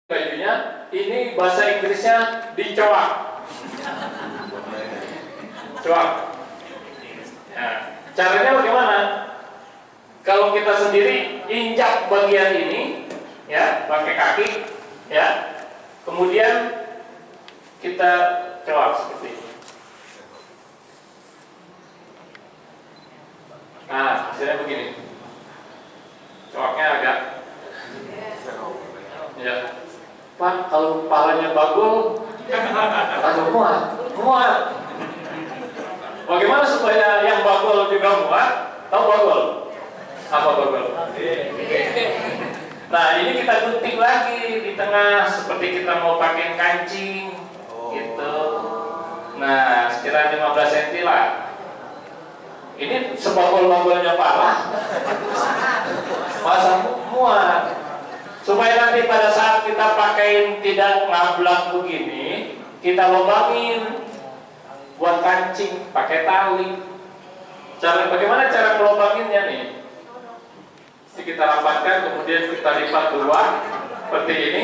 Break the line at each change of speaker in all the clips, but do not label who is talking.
bajunya, ini bahasa Inggrisnya dicoak. Coak. Nah, caranya bagaimana? Kalau kita sendiri injak bagian ini, ya, pakai kaki, ya, kemudian kita coak seperti ini. Nah, hasilnya begini. Coaknya agak, ya. Pak, kalau palanya bagul, atau muat. Bagaimana supaya yang bagul juga muat? Tahu bagul? Apa bagul? Nah, ini kita gunting lagi di tengah, seperti kita mau pakai kancing, gitu. Nah, sekira 15 cm lah. Ini sebagul-bagulnya pala, masa muat. Supaya nanti pada saat kita pakai tidak ngablak begini, kita lubangin buat kancing pakai tali. Bagaimana cara melubanginnya nih? Jadi kita rapatkan, kemudian kita lipat dua seperti ini.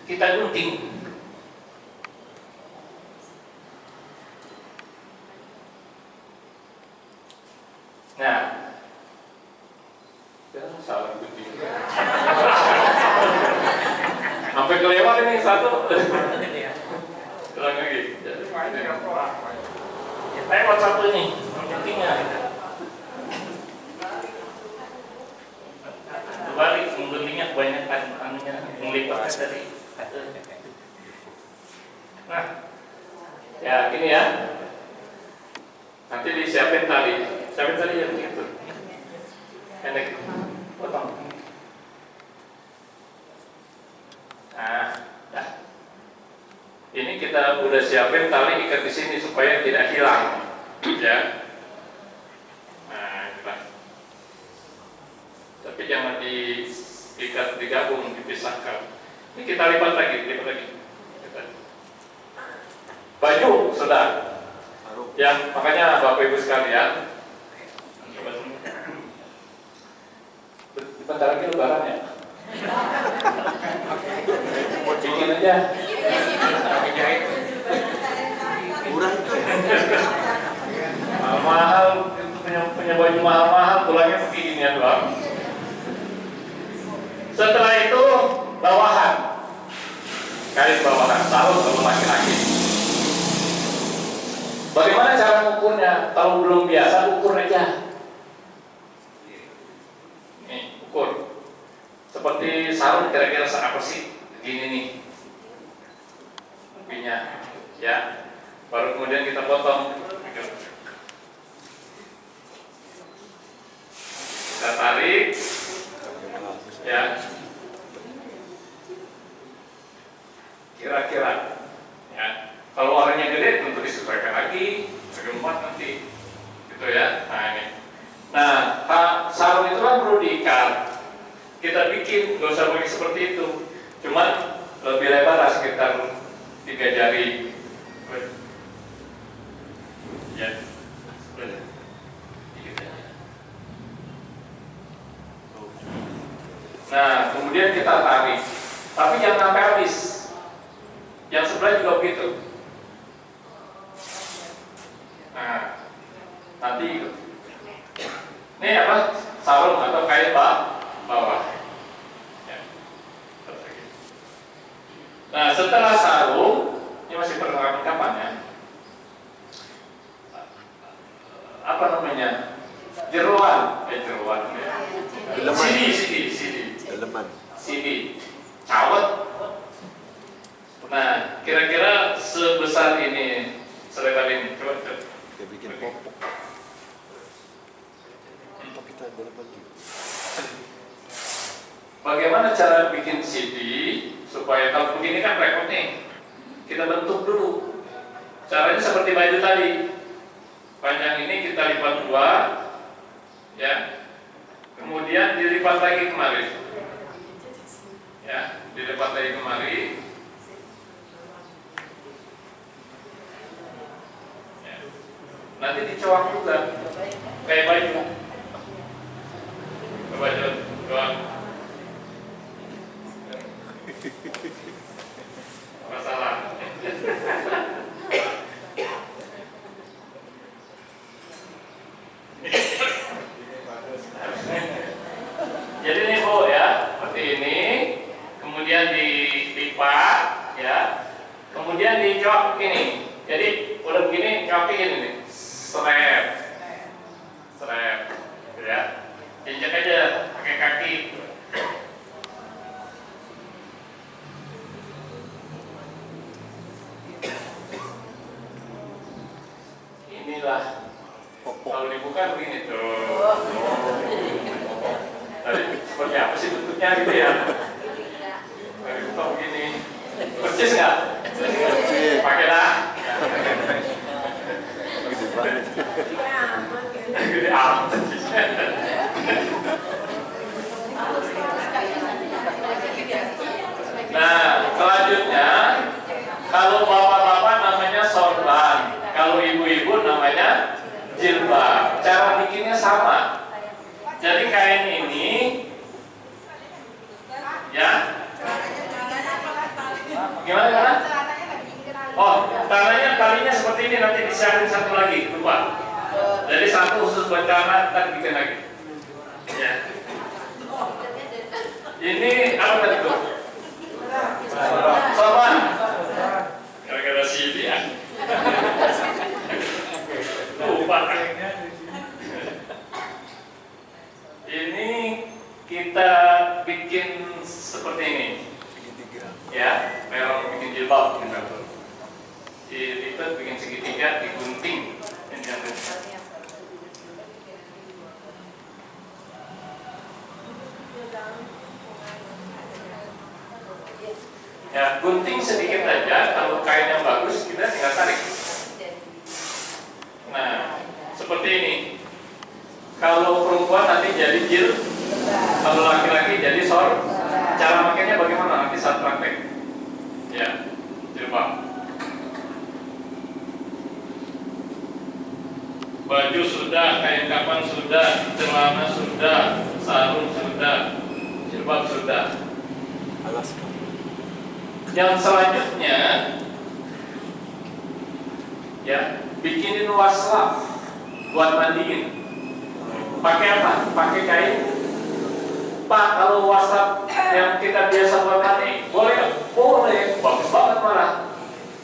Kita gunting. Nah, salah gunting. Sampai kelewat ini satu. Ulang lagi. Lewat satu ini, guntingnya. Balik, guntingnya kebanyakan anunya, melipat tadi. Nah, ya gini ya. Nanti disiapin tali. Siapin tali yang gitu. Pendek. Potong. Nah, ya. Ini kita udah siapin tali ikat di sini supaya tidak hilang, ya. Nah, itulah. Tapi jangan diikat digabung, dipisahkan. Ini kita lipat lagi. Baju sudah. Yang makanya Bapak Ibu sekalian, bentar lagi lebaran ya. Bikin aja.
Murah itu.
Mahal, punya baju mahal-mahal, tulangnya begini ya doang. Setelah itu bawahan, garis bawahan, sarung kalau laki-laki. Bagaimana cara mengukurnya? Kalau belum biasa, ukur aja. Nih, ukur. Seperti sarung kira-kira seapa sih? Begini nih. Lebihnya, ya. Baru kemudian kita potong. Kita tarik, ya. Kira-kira, ya. Kalau warnanya gede, tentu disesuaikan lagi, lebih muat nanti, gitu ya. Nah ini. Nah, sarung itu kan perlu diikat. Kita bikin, nggak usah pakai seperti itu. Cuman lebih lebar lah, sekitar 3 jari. Ya. Nah, kemudian kita tarik. Tapi jangan sampai habis. Yang sebelah juga begitu. Nah, nanti ini apa? Sarung atau kain bawah. Ya. Nah, setelah sarung, ini masih perlengkapan kapan ya? Apa namanya? Jeruan. Ya. CD.
Daleman.
CD. Cawet. Nah, kira-kira sebesar ini selebar ini. Coba.
Dia bikin popok. Popok kita boleh bagi.
Bagaimana cara bikin CD supaya kalau begini kan repot nih. Kita bentuk dulu. Caranya seperti baju tadi. Panjang ini kita lipat dua, ya. Kemudian dilipat lagi kemari. Ya, dilipat lagi kemari. Ya. Nanti dicoak juga kayak baju. Baju doang. Masalah. Jadi ini Bu ya, seperti ini. Kemudian dilipat ya. Kemudian dicok begini. Jadi udah begini, kaki ini nih. Strap. Strap. Ya. Injek aja pakai kaki. Inilah kalau dibuka begini tuh. Tadi seperti apa sih bentuknya gitu ya? Kalau dibuka begini, persis nggak? Pakai dah.
Gede banget.
Gede amat. Nah, selanjutnya kalau bapak-bapak namanya sorban, kalau ibu-ibu namanya jilbab. Cara bikinnya sama. Jadi kain ini, ya, gimana? Oh, talinya seperti ini, nanti disiapin satu lagi, lupa. Jadi satu khusus buat celana, ntar bikin lagi. Ya. Ini apa tadi tuh? Sorban. Gara-gara CD ya. Lupa. Ini kita bikin seperti ini. Ya, memang bikin jilbab gitu. Dilipat bikin segitiga, digunting. Ini yang ya, gunting sedikit aja. Kalau kain yang bagus kita tinggal tarik. Nah, seperti ini. Kalau perempuan nanti jadi jil, kalau laki-laki jadi sor. Cara makainya bagaimana nanti saat praktek? Ya, jilbab. Baju sudah, kain kapan sudah, celana sudah, sarung sudah, jilbab sudah.
Alaska.
Yang selanjutnya, ya, bikinin wastafel buat mandiin. Pakai apa? Pakai kain. Pak, kalau wastafel yang kita biasa buat mandi, boleh? Boleh, bagus banget malah.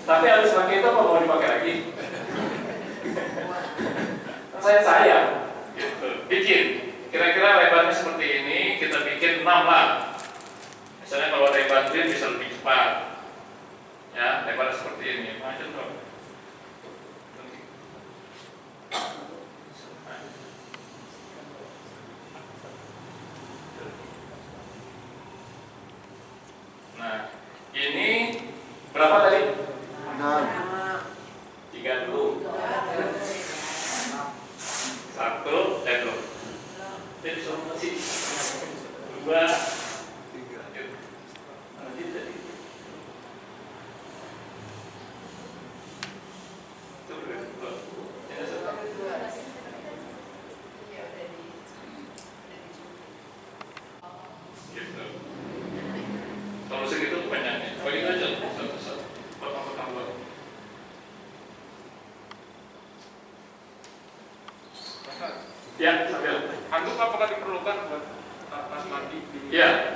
Tapi harus pakai itu apa mau dipakai lagi? Saya sayang. Gitu. Bikin. Kira-kira lebarnya seperti ini, kita bikin 6 lah. Misalnya kalau ada bantuin bisa lebih cepat. Ya, lebar seperti ini. Macam dong. Nah, ini berapa tadi?
6.
3 dulu. 1, dulu. Jadi suruh masih 2, 3. Nanti tadi. Gitu. Kalau segitu banyaknya, bagi aja satu-satu, potong-potong buat. Ya, sambil.
Handuk apakah diperlukan buat pas mandi?
Ya,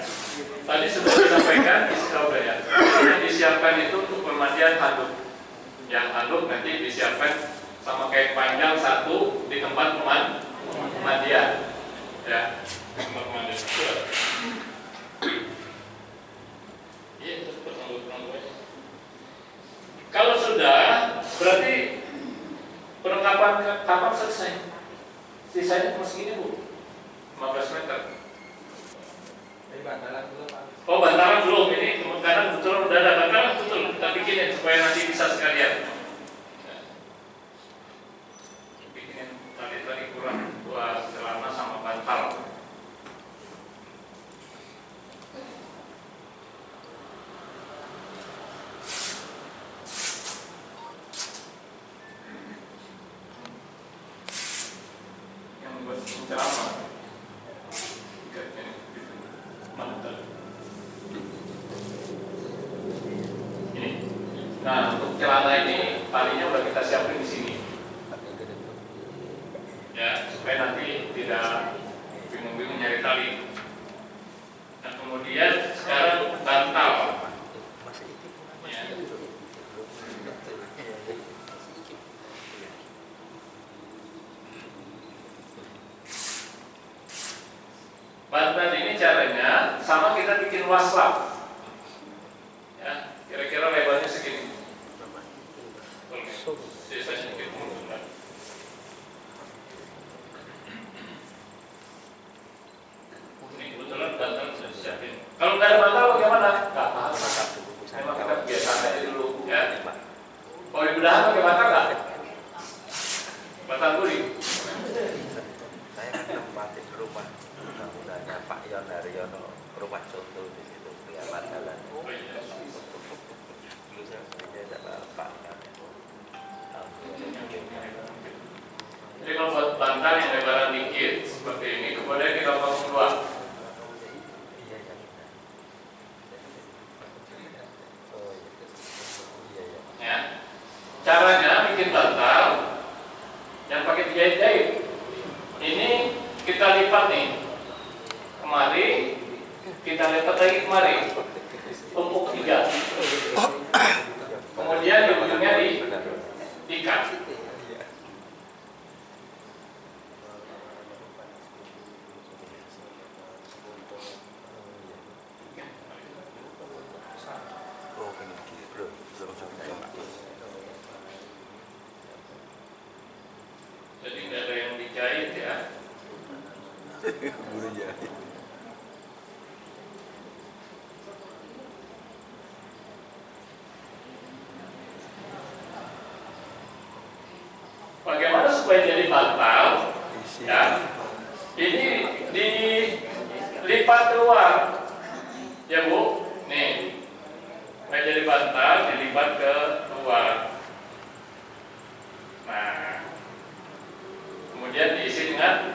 tadi sudah disampaikan istilah ya. Yang disiapkan itu untuk pemandian handuk. Ya, handuk nanti disiapkan sama kain panjang satu di tempat pemandian. Ya, tempat pemandian. Iya, terus potong-potong. Kalau sudah, berarti perlengkapan kamar selesai. Sisanya cuma segini Bu, 15 meter.
Jadi bantalan dulu Pak.
Oh, bantalan belum, ini kemungkinan betul udah ada bantalan betul. Kita bikinin supaya nanti bisa sekalian. Bikinin tali kurang buat celana sama bantal. Yang buat celana. Mantel. Nah, untuk celana ini talinya udah kita siapin di sini. Ya, supaya nanti tidak bingung-bingung nyari tali. Nah, kemudian sekarang bantal. Ya. Bantal ini caranya sama kita bikin waslap. Ya, kira-kira lebarnya segini. Sisanya mungkin mulu. Ini kebetulan bantal sudah siapin. Kalau nggak ada bantal bagaimana? Nggak apa-apa. Memang kita kebiasaan aja dulu, ya. Mau di bedahan pakai bantal nggak? Bantal guling.
Saya kan nempatin rumah bangunannya Pak Yon Haryono, rumah contoh di situ dia Matalan.
Oh iya.
Dulu saya kerja sama Pak Yon.
Jadi kalau buat bantal yang lebaran dikit seperti ini, kemudian kita potong dua. Ya. Caranya bikin bantal yang pakai dijahit-jahit. Ini kita lipat nih. Kemari, kita lipat lagi kemari. Tumpuk 3. Kemudian di ujungnya diikat. Jadi nggak ada yang dijahit ya.
Guru jahit.
Bagaimana supaya jadi bantal? Ya, ini dilipat keluar, ya Bu. Nih, supaya jadi bantal dilipat ke luar. Nah, kemudian diisi dengan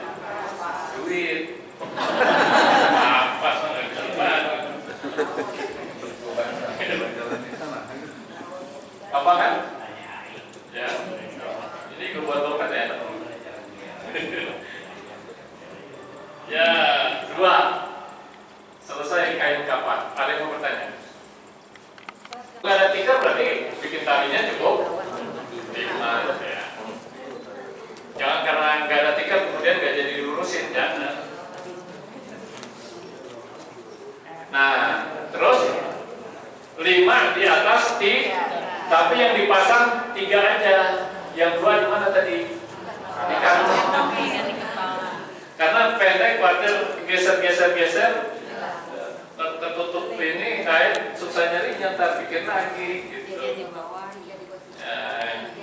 duit. Apa sih nggak bisa banget? Apa kan? Ya. Ini kebuat dompet ya. Ya, 2. Selesai kain kapan? Ada yang mau bertanya? Kalau ada 3 berarti bikin talinya cukup 5 ya. Jangan karena nggak ada 3 kemudian nggak jadi dilurusin, jangan. Nah, terus 5 di atas tapi yang dipasang 3 aja. Yang 2 di mana tadi? Di kantong. Karena pendek, khawatir geser-geser, tertutup ini kain susah nyarinya, ntar bikin lagi gitu.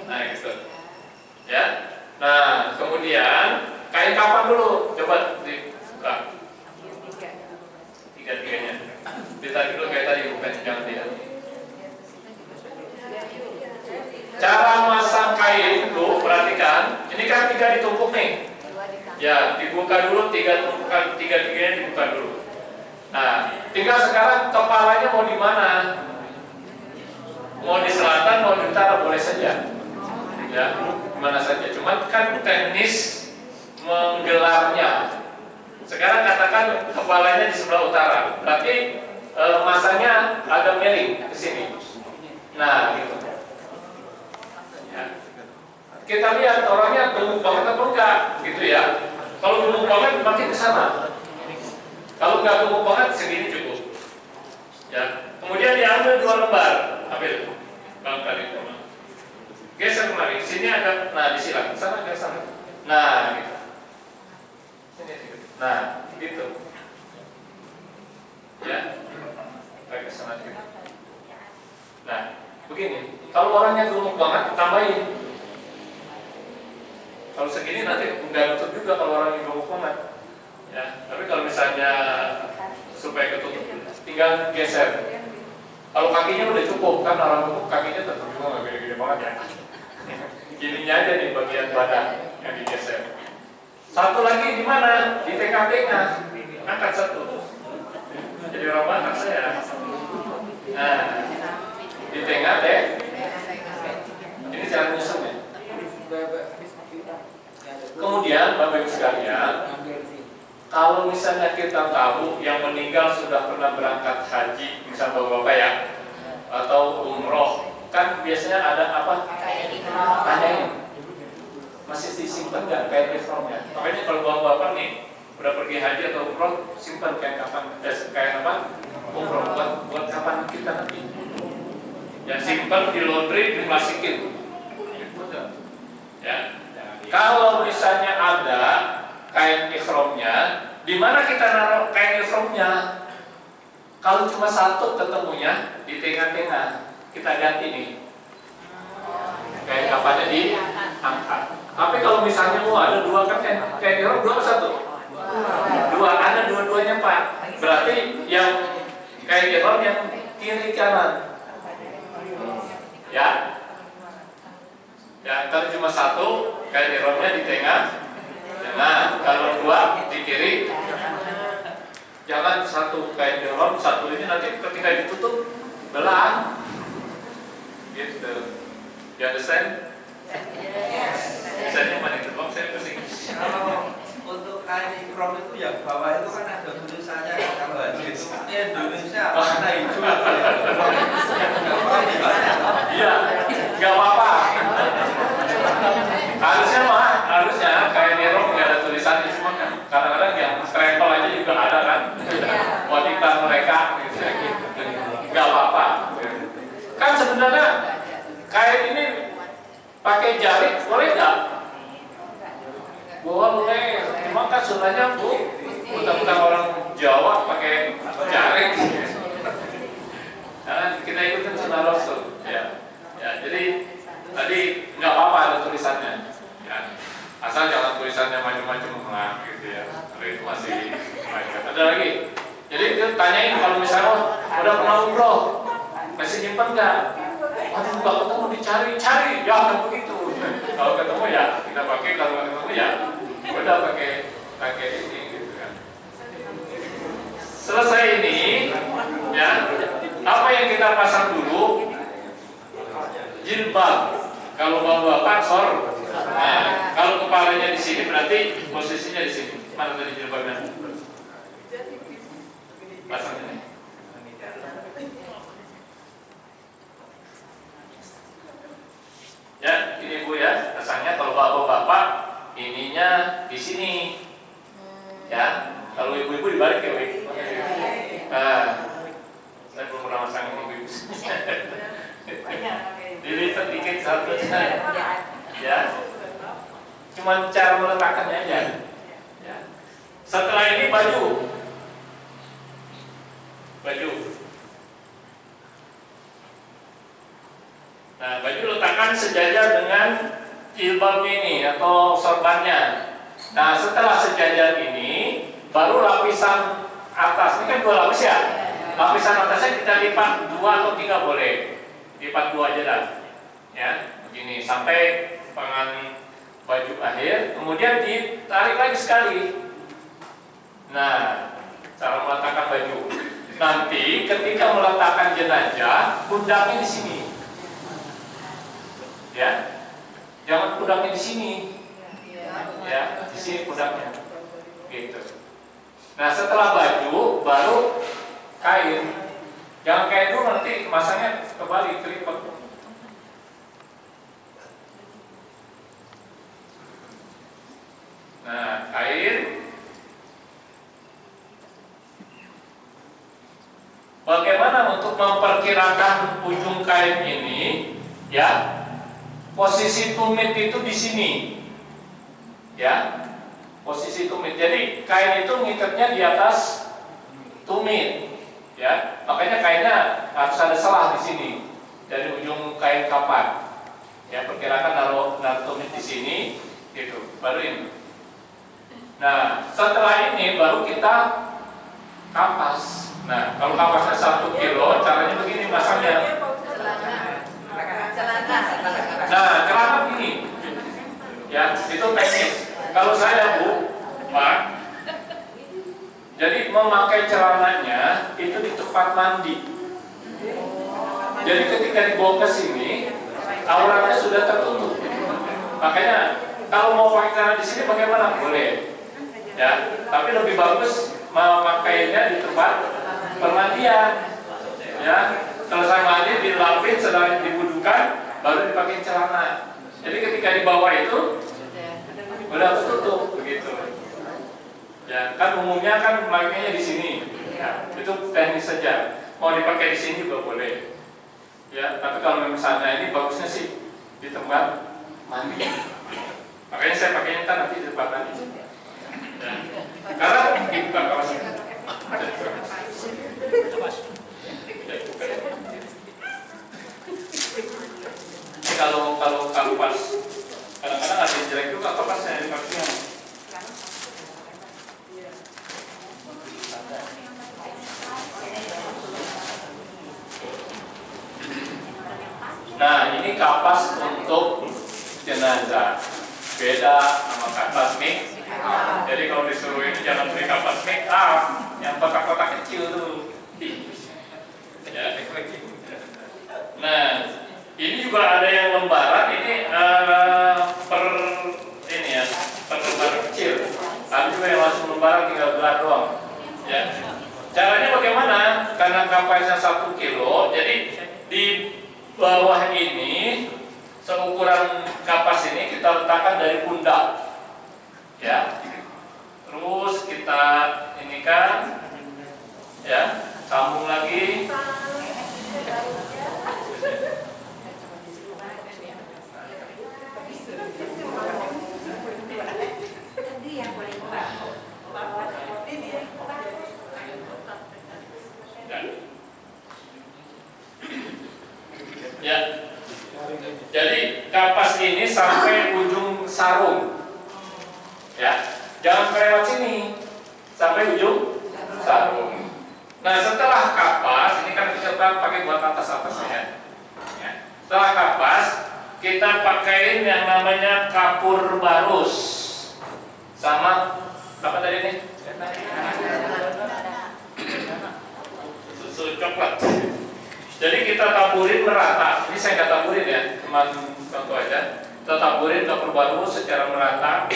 Nah gitu. Ya. Nah kemudian kain kapan dulu? Coba dibuka. 3-3-nya. Ditarik dulu kayak tadi, bukan jangan tidak. Cara masang kain itu perhatikan, ini kan 3 ditumpuk nih. Ya, dibuka dulu 3-3-nya dibuka dulu. Nah, tinggal sekarang kepalanya mau di mana? Mau di selatan, mau di utara boleh saja. Ya, mana saja. Cuma kan teknis menggelarnya. Sekarang katakan kepalanya di sebelah utara, berarti masanya agak miring ke sini. Nah, gitu. Kita lihat orangnya gemuk banget atau enggak, gitu ya. Kalau gemuk banget makin ke sana. Kalau enggak gemuk banget segini cukup. Ya. Kemudian diambil 2 lembar, ambil. Bang tadi, geser kemari. Sini agak, nah disilang. Sana ke sana. Nah, gitu. Sini. Nah, gitu. Ya. Kayak ke sana gitu. Nah, begini. Kalau orangnya gemuk banget, tambahin. Kalau segini nanti udah nutup juga kalau orang yang gemuk banget. Ya, tapi kalau misalnya supaya ketutup, tinggal geser. Kalau kakinya udah cukup, kan orang gemuk kakinya tetap juga nggak gede-gede banget ya. Gininya aja nih bagian badan yang digeser. Satu lagi di mana? Di tengah-tengah. Angkat satu. Jadi orang Batak saya. Nah, di tengah deh. Ibu sekalian, kalau misalnya kita tahu yang meninggal sudah pernah berangkat haji, misalnya bapak-bapak ya, atau umroh, kan biasanya ada apa? Kain. Masih disimpan nggak kain ihramnya? Makanya kalau bapak-bapak nih udah pergi haji atau umroh, simpan kain kapan? Kain apa? Umroh buat kapan kita nanti? Ya simpan di laundry, diplastikin. Ya. Kalau misalnya ada kain ihramnya, di mana kita naruh kain ihramnya? Kalau cuma satu ketemunya di tengah-tengah, kita ganti nih. Kain kafannya diangkat. Tapi kalau misalnya ada dua kan kain ihram, dua atau satu? Dua, ada dua-duanya Pak. Berarti yang kain ihram yang kiri kanan. Ya. Ya, kalau cuma satu kain ihramnya di tengah. Nah, kalau dua di kiri. Jangan satu kain ihram, satu ini nanti ketika ditutup belah. Gitu. You understand? Misalnya mana itu bang, saya pusing.
Kalau untuk kain ikram itu yang bawah itu kan ada tulisannya kan, kalau haji itu Indonesia warna hijau.
Iya, nggak apa-apa. Harusnya kain ihram nggak ada tulisannya, cuma kan kadang-kadang yang travel aja juga ada kan, wanita mereka, nggak apa-apa. Kan sebenarnya kain ini pakai jari boleh nggak? Boleh, cuma kan sebenarnya bukan orang Jawa pakai jari. Nah, kita ikutin sunnah Rasul, ya. Ya, jadi tadi nggak apa-apa ada tulisannya, ya. Asal jangan tulisannya macam-macam gitu ya. Tapi itu masih baik. Ada lagi. Jadi dia tanyain kalau misalnya udah pernah umroh, masih nyimpen nggak? Waduh, nggak ketemu, dicari-cari, ya kan begitu. Kalau ketemu ya kita pakai, kalau nggak ketemu ya udah pakai ini gitu kan. Selesai ini, ya apa yang kita pasang dulu? Jilbab. Kalau bapak sor, nah, kalau kepalanya di sini berarti posisinya di sini. Mana tadi jilbabnya? Pasang ini. Ya, ini Bu ya, pasangnya kalau bapak-bapak ininya di sini. Ya, kalau ibu-ibu dibalik ya, Bu. Nah, saya belum pernah pasang ibu-ibu. Dilipat dikit satu ya, cuma cara meletakkannya aja. Ya. Setelah ini baju. Nah, baju letakkan sejajar dengan jilbabnya ini atau sorbannya. Nah, setelah sejajar ini, baru lapisan atas. Ini kan dua lapis ya. Lapisan atasnya kita lipat 2 atau 3 boleh. Lipat 2 aja dah. Ya, begini sampai pengan baju akhir, kemudian ditarik lagi sekali. Nah, cara meletakkan baju. Nanti ketika meletakkan jenazah, pundaknya di sini. Ya. Jangan pundaknya di sini. Ya, di sini pundaknya. Gitu. Nah, setelah baju baru kain. Jangan kain dulu, nanti masangnya kembali kelipat. Nah, kain. Bagaimana untuk memperkirakan ujung kain ini? Ya, posisi tumit itu di sini. Ya, posisi tumit. Jadi kain itu ngikatnya di atas tumit. Ya, makanya kainnya harus ada selah di sini dari ujung kain kapan. Ya, perkirakan naruh tumit di sini, gitu. Baru ini. Nah, setelah ini baru kita kapas. Nah, kalau kapasnya 1 kilo, caranya begini masangnya. Nah, celana begini. Ya, itu teknis. Kalau saya Bu, Pak, jadi memakai celananya itu di tempat mandi. Jadi ketika dibawa ke sini, auratnya sudah tertutup. Makanya Kalau mau pakai celana di sini bagaimana? Boleh. Ya, tapi lebih bagus memakainya di tempat permandian. Ya, selesai mandi dilapin, sedang diwudukan, baru dipakai celana. Jadi ketika di bawah itu udah tertutup begitu. Ya, kan umumnya kan makainya di sini. Ya, itu teknis saja. Mau dipakai di sini juga boleh. Ya, tapi kalau misalnya ini bagusnya sih di tempat mandi. Makanya saya pakainya kan nanti di tempat mandi. Ya. Karena dibuka kawasan. Ini kalau pas kadang-kadang ada yang jelek juga kapasnya dipakainya. Nah, ini kapas untuk jenazah. Beda sama kapas make up. Jadi kalau disuruh ini jangan beli kapas make up yang kotak-kotak kecil tuh. Ya. Nah, ini juga ada yang lembaran. Ini per lembaran kecil. Ada juga yang langsung lembaran tinggal gelar doang. Ya. Caranya bagaimana? Karena kapasnya 1 kilo, jadi di bawah ini seukuran kapas ini kita letakkan dari pundak, ya. Terus kita ini kan, ya, sambung lagi. Ya. Jadi kapas ini sampai ujung sarung. Ya. Jangan lewat sini. Sampai ujung sarung. Nah, setelah kapas, ini kan kita pakai buat atas-atasnya. Ya. Setelah kapas, kita pakaiin yang namanya kapur barus. Sama apa tadi nih? Susu coklat. Jadi kita taburin merata. Ini saya nggak taburin ya, cuma contoh aja. Kita taburin kapur barus secara merata.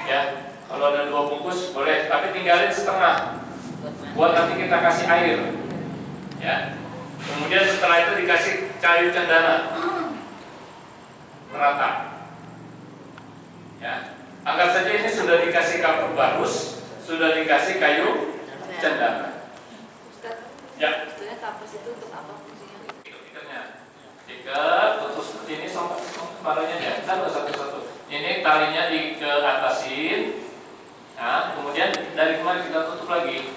Ya, kalau ada 2 bungkus boleh, tapi tinggalin setengah. Buat nanti kita kasih air. Ya. Kemudian setelah itu dikasih kayu cendana. Merata. Ya. Anggap saja ini sudah dikasih kapur barus, sudah dikasih kayu cendana. Ya.
Kapas itu untuk apa fungsinya?
Ikat, terus ini sampai kepalanya ya, kita satu-satu. Ini talinya dikeatasin. Nah, kemudian dari kemarin kita tutup lagi.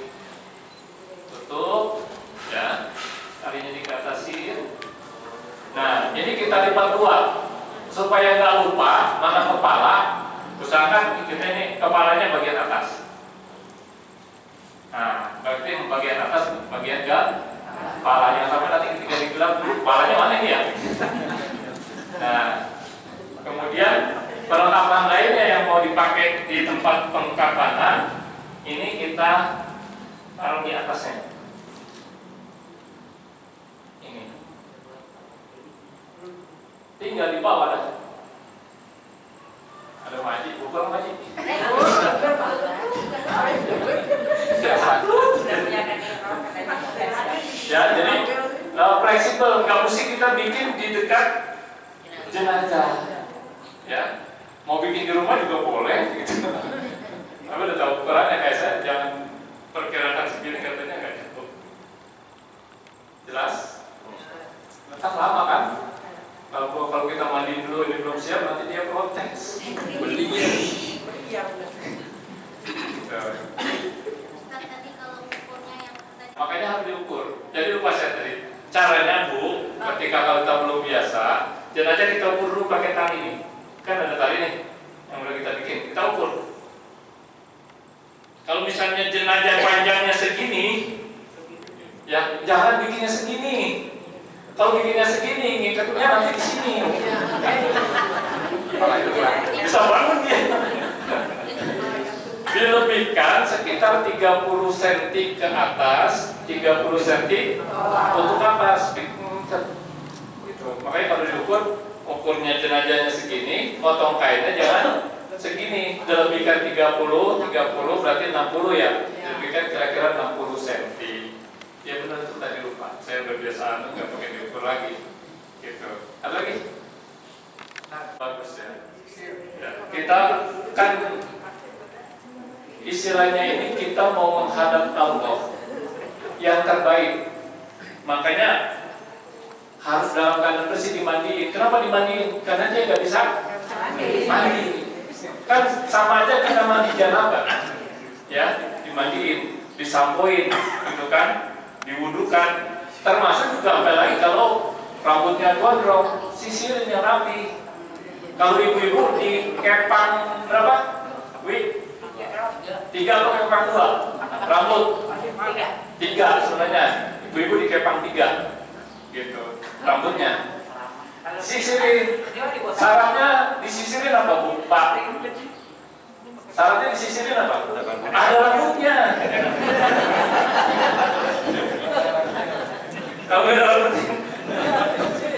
Tutup, ya. Talinya dikeatasin. Nah, ini kita lipat 2 supaya nggak lupa mana kepala. Usahakan kita ini kepalanya bagian atas. Nah, berarti bagian atas, bagian kepalanya sampai nanti ketika digelar, kepalanya mana ini ya? Nah, kemudian perlengkapan lainnya yang mau dipakai di tempat pengkapanan, ini kita taruh di atasnya. Ini. Tinggal di bawah dah. Ada majik, bukan majik. Ya, jadi fleksibel, nggak mesti kita bikin di dekat jenazah. Ya, mau bikin di rumah juga boleh, gitu. Tapi udah tahu ukurannya kayak saya, jangan perkirakan segini katanya nggak cukup. Jelas? Kan lama kan? Kalau kita mandi dulu ini belum siap, nanti dia protes. Belinya. Makanya harus diukur. Jadi lupa saya tadi. Caranya Bu, ketika kalau kita belum biasa, jenazah kita ukur dulu pakai tali ini. Kan ada tali nih yang udah kita bikin. Kita ukur. Kalau misalnya jenazah panjangnya segini, ya jangan bikinnya segini. Kalau bikinnya segini, ngikatnya nanti di sini. Bisa bangun dia. Dilebihkan sekitar 30 cm ke atas, 30 cm untuk atas. Gitu. Makanya kalau diukur, ukurnya jenazahnya segini, potong kainnya jangan segini, dilebihkan 30 berarti 60 ya, dilebihkan kira-kira 60 cm. Ya benar itu tadi lupa, saya berbiasa nggak pakai diukur lagi, gitu. Ada lagi? Bagus ya. Ya, kita kan istilahnya ini kita mau menghadap Allah yang terbaik, makanya harus dalam keadaan bersih dimandiin. Kenapa dimandiin? Karena dia nggak bisa mandi. Kan sama aja kita mandi janabah, ya, dimandiin, disampoin, gitu kan, diwudukan. Termasuk juga apalagi kalau rambutnya gondrong, sisirin yang rapi. Kalau ibu-ibu di kepang berapa? Wi? 3 atau kepang 2? Rambut? 3 sebenarnya. Ibu-ibu di kepang 3, gitu. Rambutnya sisirin. Syaratnya disisirin apa Bu? Pak? Syaratnya disisirin apa? Ada rambutnya. Kalau ada rambutnya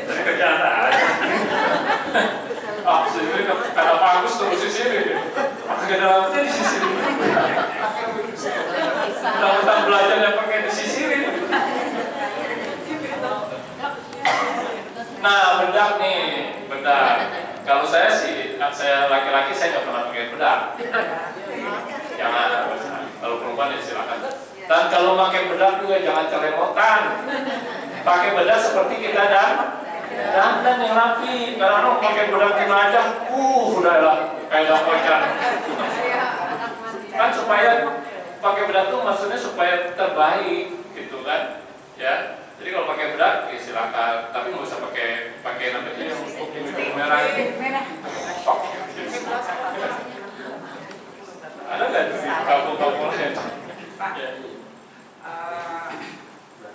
dari kerjaan aja. Sisirin kata bagus terus sisirin. Maka ada rambutnya disisirin. Undang-undang belajarnya pakai disisirin. Nah, bedak nih, bedak. Kalau saya sih, saya laki-laki saya nggak pernah pakai bedak. Jangan, kalau perempuan ya silakan. Dan kalau pakai bedak juga jangan ceremotan. Pakai bedak seperti kita dan yang rapi. Karena orang pakai bedak jenazah, udahlah kayak dapetan. Kan supaya pakai bedak tuh maksudnya supaya terbaik, gitu kan? Ya. Jadi kalau pakai bedak, ya silakan. Tapi nggak usah pakai namanya yang untuk merah ini. Sok. Ada nggak di kampung-kampung lain? Ya.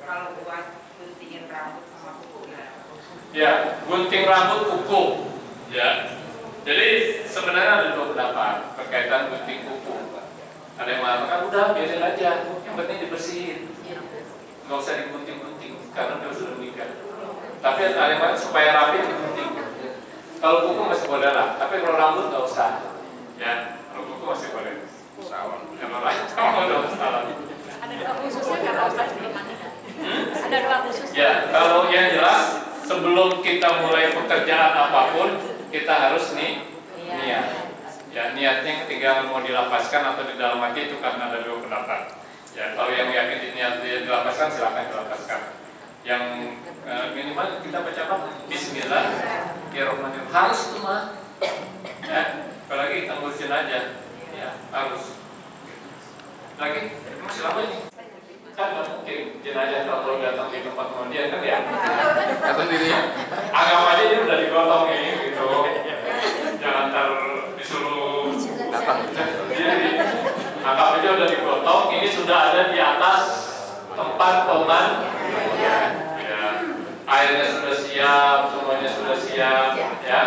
Kalau buat guntingin rambut sama kuku
ya, gunting rambut kuku. Ya. Jadi sebenarnya ada 2 pendapat berkaitan gunting kuku. Ada yang mengatakan udah biarin aja, yang penting dibersihin. Nggak usah digunting-gunting karena dia sudah menikah. Tapi ada yang lain supaya rapi digunting. Kalau kuku masih boleh lah, tapi kalau rambut nggak usah. Ya, kalau kuku masih boleh. Sawan, kalau rambut nggak usah.
Ada 2 khususnya nggak apa-apa dimandikan. Ada 2 khusus.
Ya, kalau yang jelas sebelum kita mulai pekerjaan apapun kita harus niat. Ya, niatnya ketika mau dilapaskan atau di dalam hati itu karena ada 2 pendapat. Ya, kalau yang yakin niat dilapaskan silakan dilapaskan. Yang minimal kita baca apa? Bismillahirrahmanirrahim. Harus itu mah. Ya, apalagi kita ngurusin aja. Ya, harus. Lagi masih lama ini. Kan nggak mungkin jenazah kalau datang di tempat pemandian kan ya. Kata dirinya. Anggap aja dia udah digotong ini gitu. Jangan disuruh datang sendiri. Anggap aja udah digotong, ini sudah ada di atas tempat pemandian. Ya. Airnya sudah siap, semuanya sudah siap, ya.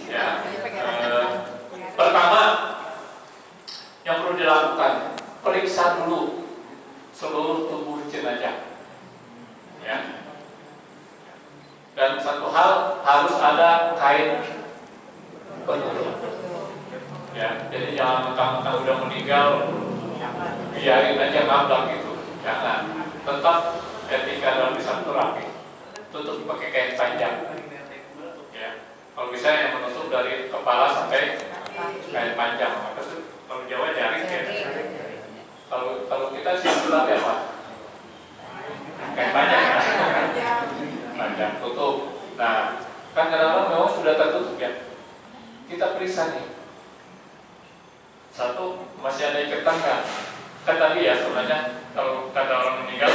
Ya. Pertama yang perlu dilakukan, periksa dulu seluruh tubuh jenazah. Ya. Dan satu hal harus ada kain penutup. Ya, jadi jangan mentang-mentang udah meninggal biarin aja ngambang gitu. Jangan. Tetap etika dalam Islam itu rapi. Tutup pakai kain panjang. Ya. Kalau bisa yang menutup dari kepala sampai kain panjang. Kalau Jawa jaring ya. Kalau kita sih sudah apa? Kain panjang. Panjang tutup. Nah, kan kadang-kadang memang sudah tertutup ya. Kita periksa nih. Satu, masih ada ikatan nggak? Kan tadi ya sebenarnya kalau kata orang meninggal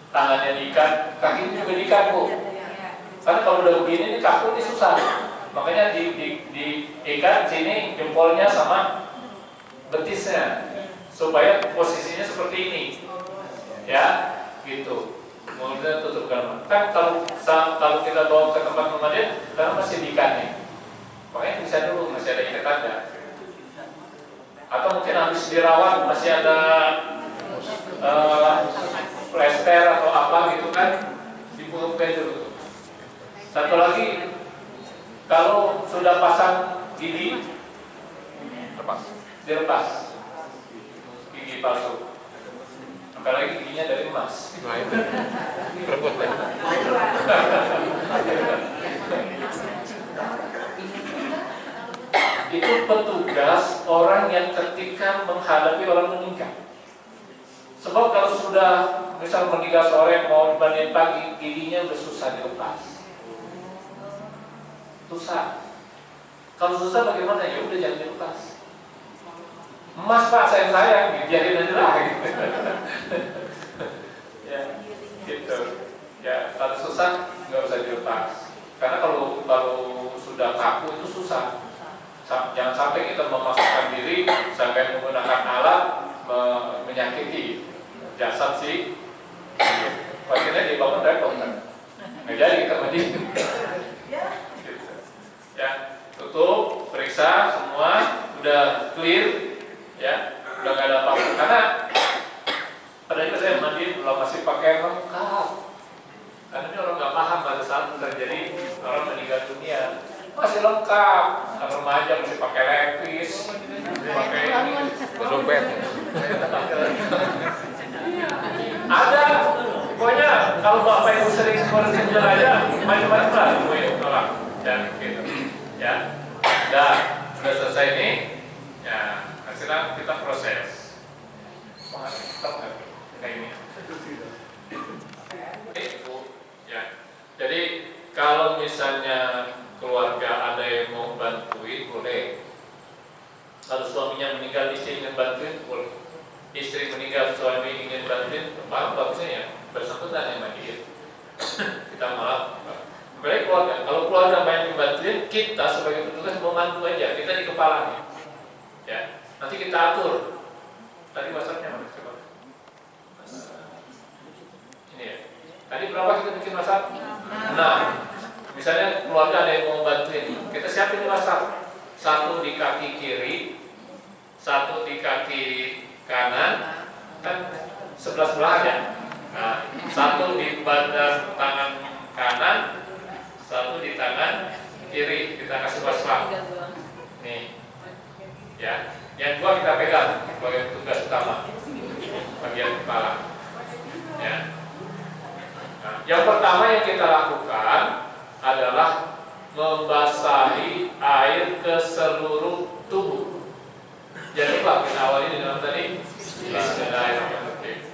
tangannya diikat, kakinya juga diikat Bu. Karena kalau udah begini nih kaku ini susah. Makanya diikat sini jempolnya sama betisnya supaya posisinya seperti ini. Ya, gitu. Kemudian tutup gambar. Kan kalau kita bawa ke tempat pemandian, karena masih diikat nih. Makanya bisa dulu masih ada ikatannya. Atau mungkin habis dirawat masih ada plester atau apa gitu kan, dibuka dulu. Satu lagi Kalau sudah pasang gigi, dilepas gigi palsu. Apalagi giginya dari emas.
Nah itu berebut lah.
Itu petugas orang yang ketika menghadapi orang meninggal. Sebab kalau sudah misal meninggal sore mau dimandiin pagi, giginya udah susah dilepas. Susah. Kalau susah bagaimana? Ya udah jangan dilepas. Emas Pak, sayang, biarin aja lah. Ya, gitu. Ya, kalau susah nggak usah dilepas. Karena kalau sudah kaku itu susah. Jangan sampai kita memasukkan diri sampai menggunakan alat menyakiti jasad si pasiennya dibangun repot kan. Nggak jadi kita mandi. Gitu. Ya, tutup, periksa semua, udah clear. Ya, udah nggak ada apa-apa. Karena pada itu saya mandi belum masih pakai lengkap. Karena ini orang nggak paham pada saat terjadi orang meninggal dunia masih lengkap. Remaja masih pakai lepis, pakai
Dompet.
ada. Pokoknya kalau bapak ibu sering berkerja aja macam-macam lah nemuin orang dan gitu. Ya, udah selesai ini. Ya. Sekarang kita proses. Kayak ini. Ya. Jadi kalau misalnya keluarga ada yang mau bantuin boleh. Kalau suaminya meninggal istri ingin bantuin boleh. Istri meninggal suami ingin bantuin, bagusnya ya bersangkutan yang mandiin. Kita maaf. Apalagi keluarga. Kalau keluarga banyak dibantuin, kita sebagai petugas mau bantu aja. Kita di kepalanya. Ya. Nanti kita atur. Tadi WhatsApp-nya mana? Coba. Ini ya. Tadi berapa kita bikin WhatsApp? Nah, misalnya keluarga ada yang mau bantuin, kita siapin WhatsApp. Satu di kaki kiri, satu di kaki kanan, kan sebelah aja. Nah, satu di badan tangan kanan, satu di tangan kiri. Kita kasih WhatsApp. Nih, ya. Yang dua kita pegang sebagai tugas utama bagian kepala. Ya. Nah, yang pertama yang kita lakukan adalah membasahi air ke seluruh tubuh. Jadi Pak, kita awali dengan tadi Bismillahirrahmanirrahim.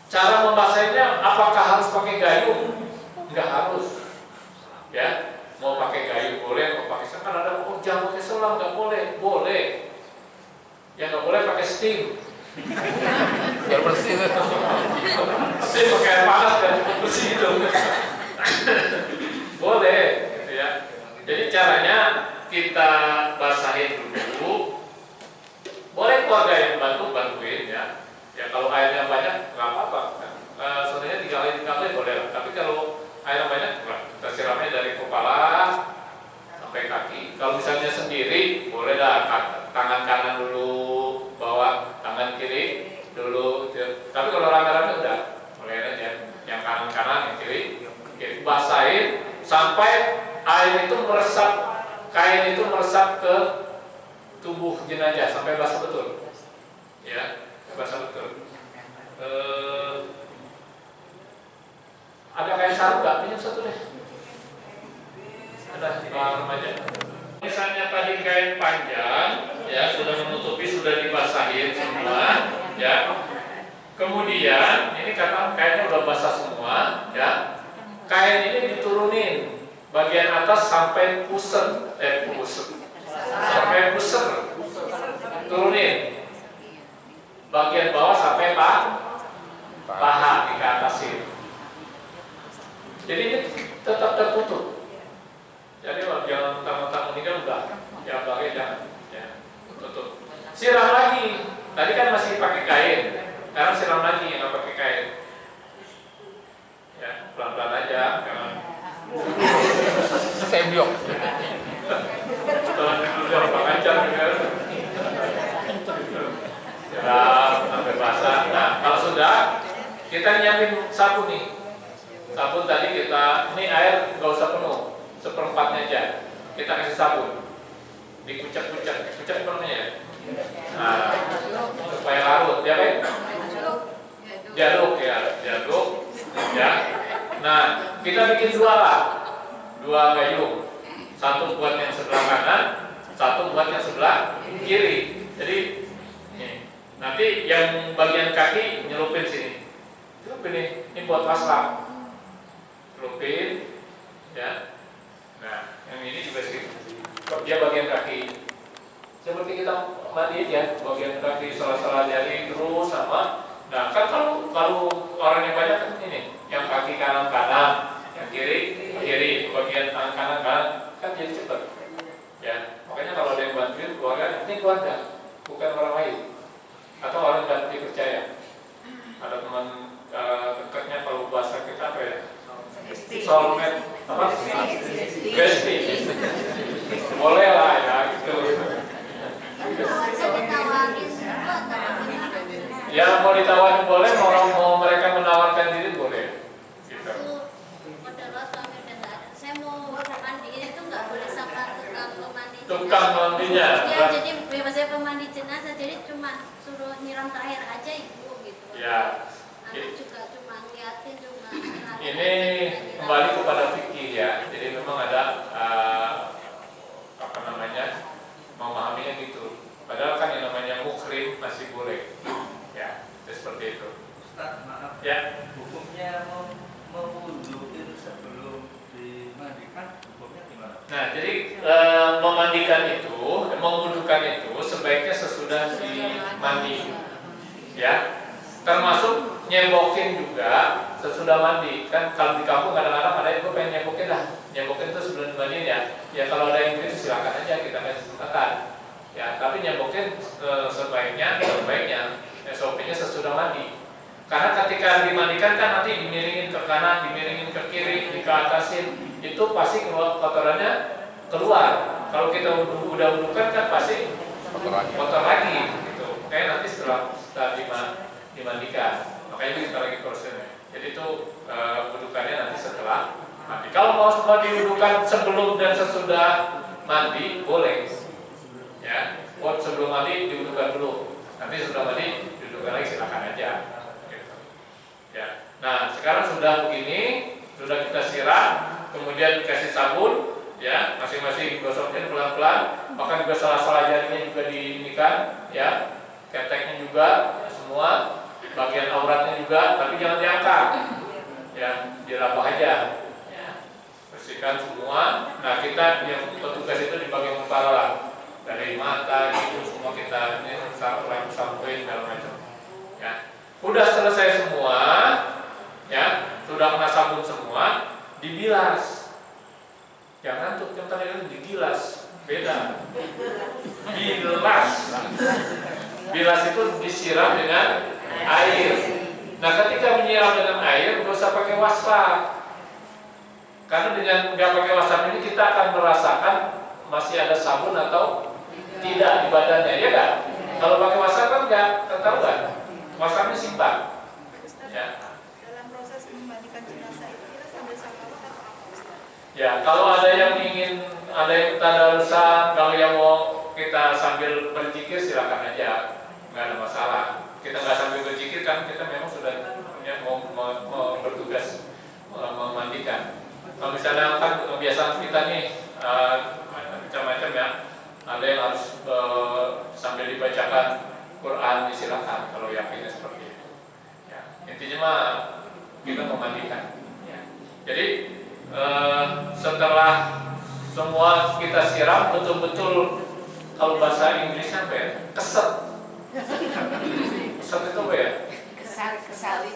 Cara membasahinya apakah harus pakai gayung? Enggak harus. Ya, mau pakai gayung boleh, mau pakai selang. Kan ada jangan pakai selang, enggak boleh. Boleh. Yang nggak boleh pakai steam.
Biar bersih.
Steam pakai air panas dan cukup bersih itu. Boleh, gitu ya. Jadi caranya kita basahin dulu. Boleh keluarga yang bantuin ya. Ya kalau airnya banyak nggak apa-apa. Sebenarnya 3 kali boleh lah. Tapi kalau airnya banyak, kita siramnya dari kepala sampai kaki. Kalau misalnya sendiri, boleh dah tangan kanan dulu, bawa tangan kiri dulu. Tapi kalau rame-rame udah, boleh aja. Yang kanan, yang kiri. Basahin sampai air itu meresap, kain itu meresap ke tubuh jenazah sampai basah betul. Ya, basah betul. Ada kain sarung nggak? Pinjam satu deh. Ada remaja. Misalnya tadi kain panjang, ya sudah menutupi, sudah dibasahin semua, ya. Kemudian ini karena kainnya udah basah semua, ya. Kain ini diturunin bagian atas sampai pusat, sampai pusat, turunin. Bagian bawah sampai paha dikatasin. Jadi ini tetap tertutup. Jadi jangan mentang-mentang ini kan udah, ya pakai jangan, ya tutup. Siram lagi. Tadi kan masih pakai kain, sekarang siram lagi nggak pakai kain. Ya pelan-pelan aja, jangan.
Sembiok.
Setelah dulu orang lancar kan. Ya sampai basah. Nah kalau sudah, kita nyiapin sabun nih. Sabun tadi kita, ini air nggak usah penuh, 1/4 aja. kita kasih sabun, dikucek-kucek, kucek apa namanya ya? Nah, supaya larut, ya baik? Diaduk ya. Nah, kita bikin dua gayung, satu buat yang sebelah kanan, satu buat yang sebelah kiri. Jadi nanti yang bagian kaki nyelupin sini. Ini buat pasrah. Celupin, ya. Nah, yang ini juga sih. Dia bagian kaki. Seperti kita mandi ya, bagian kaki sela-sela jari terus sama. Nah, kan kalau orang yang banyak kan ini, yang kaki kanan, yang kiri, bagian tangan kanan kan jadi cepat. Ya, makanya kalau ada yang bantuin keluarga, ini keluarga, bukan orang lain atau orang yang tidak dipercaya. Ada teman dekatnya, kalau bahasa kita apa ya? Soulmate, apa? Bestie. Boleh lah ya gitu. Ya mau ditawarin boleh, mau mereka menawarkan diri boleh. Gitu.
Saya mau mandiin itu nggak boleh sama
tukang mandinya.
Ya, jadi bebas saya pemandi jenazah, jadi cuma suruh nyiram air aja ibu gitu.
Ya.
Anak juga cuma ngeliatin cuma.
Ini kembali kepada fikih ya. Jadi memang ada apa namanya, memahaminya gitu. Padahal kan yang namanya mukhrim masih boleh. Ya, itu seperti itu.
Ustaz, maaf.
Ya.
Hukumnya mewuduin sebelum dimandikan, hukumnya gimana?
Nah, jadi memandikan itu, mewudukan itu sebaiknya sesudah dimandi. Ya. Termasuk nyebokin juga sesudah mandi. Kan kalau di kampung kadang-kadang ada yang pengen nyebokin lah. Nyebokin itu sebelum dimandiin ya. Ya kalau ada yang begitu silakan aja, kita kasih kesempatan. Ya, tapi nyebokin sebaiknya SOP-nya sesudah mandi. Karena ketika dimandikan kan nanti dimiringin ke kanan, dimiringin ke kiri, dikeatasin, itu pasti kotorannya keluar. Kalau kita udah wudukan kan pasti kotor lagi gitu. Kayak nanti setelah dimandikan. Makanya itu kita lagi prosesnya. Jadi itu wudukannya nanti setelah mandi. Kalau mau semua diwudukan sebelum dan sesudah mandi boleh. Ya, sebelum mandi diwudukan dulu. Nanti setelah mandi diwudukan lagi, silakan aja. Gitu. Ya. Nah, sekarang sudah begini, sudah kita siram, kemudian kasih sabun, ya, masing-masing gosoknya pelan-pelan. Bahkan juga salah-salah jarinya juga diinikan, ya, keteknya juga, ya, semua, bagian auratnya juga, tapi jangan diangkat, ya, dirabah aja. Ya. Bersihkan semua. Nah, kita yang petugas itu di bagian kepala lah. Dari mata gitu semua kita ini sampai dalam macam. Ya, udah selesai semua, ya, sudah kena sabun semua, dibilas. Jangan tuh yang tadi itu digilas, beda. Bilas itu disiram dengan air. Nah, ketika menyiram dengan air, nggak usah pakai waspa. Karena dengan nggak pakai waspa ini kita akan merasakan masih ada sabun atau tidak di badannya, ya kan? Kalau pakai wasap kan nggak ketahuan. Wasapnya simpan. Ya.
Dalam proses memandikan jenazah itu kita sambil salawat atau apa, Ustaz?
Ya, kalau ada yang ingin, ada yang tadarusan, kalau yang mau kita sambil berzikir silakan aja, nggak ada masalah. Kita nggak sambil berzikir kan kita memang sudah mau bertugas memandikan. Kalau misalnya kan kebiasaan kita nih macam-macam ya. Ada yang harus sambil dibacakan Quran, disilakan kalau yakinnya seperti itu. Ya, intinya mah kita memandikan. Ya. Jadi setelah semua kita siram betul-betul, kalau bahasa Inggrisnya apa ya? Keset. Keset itu apa ya?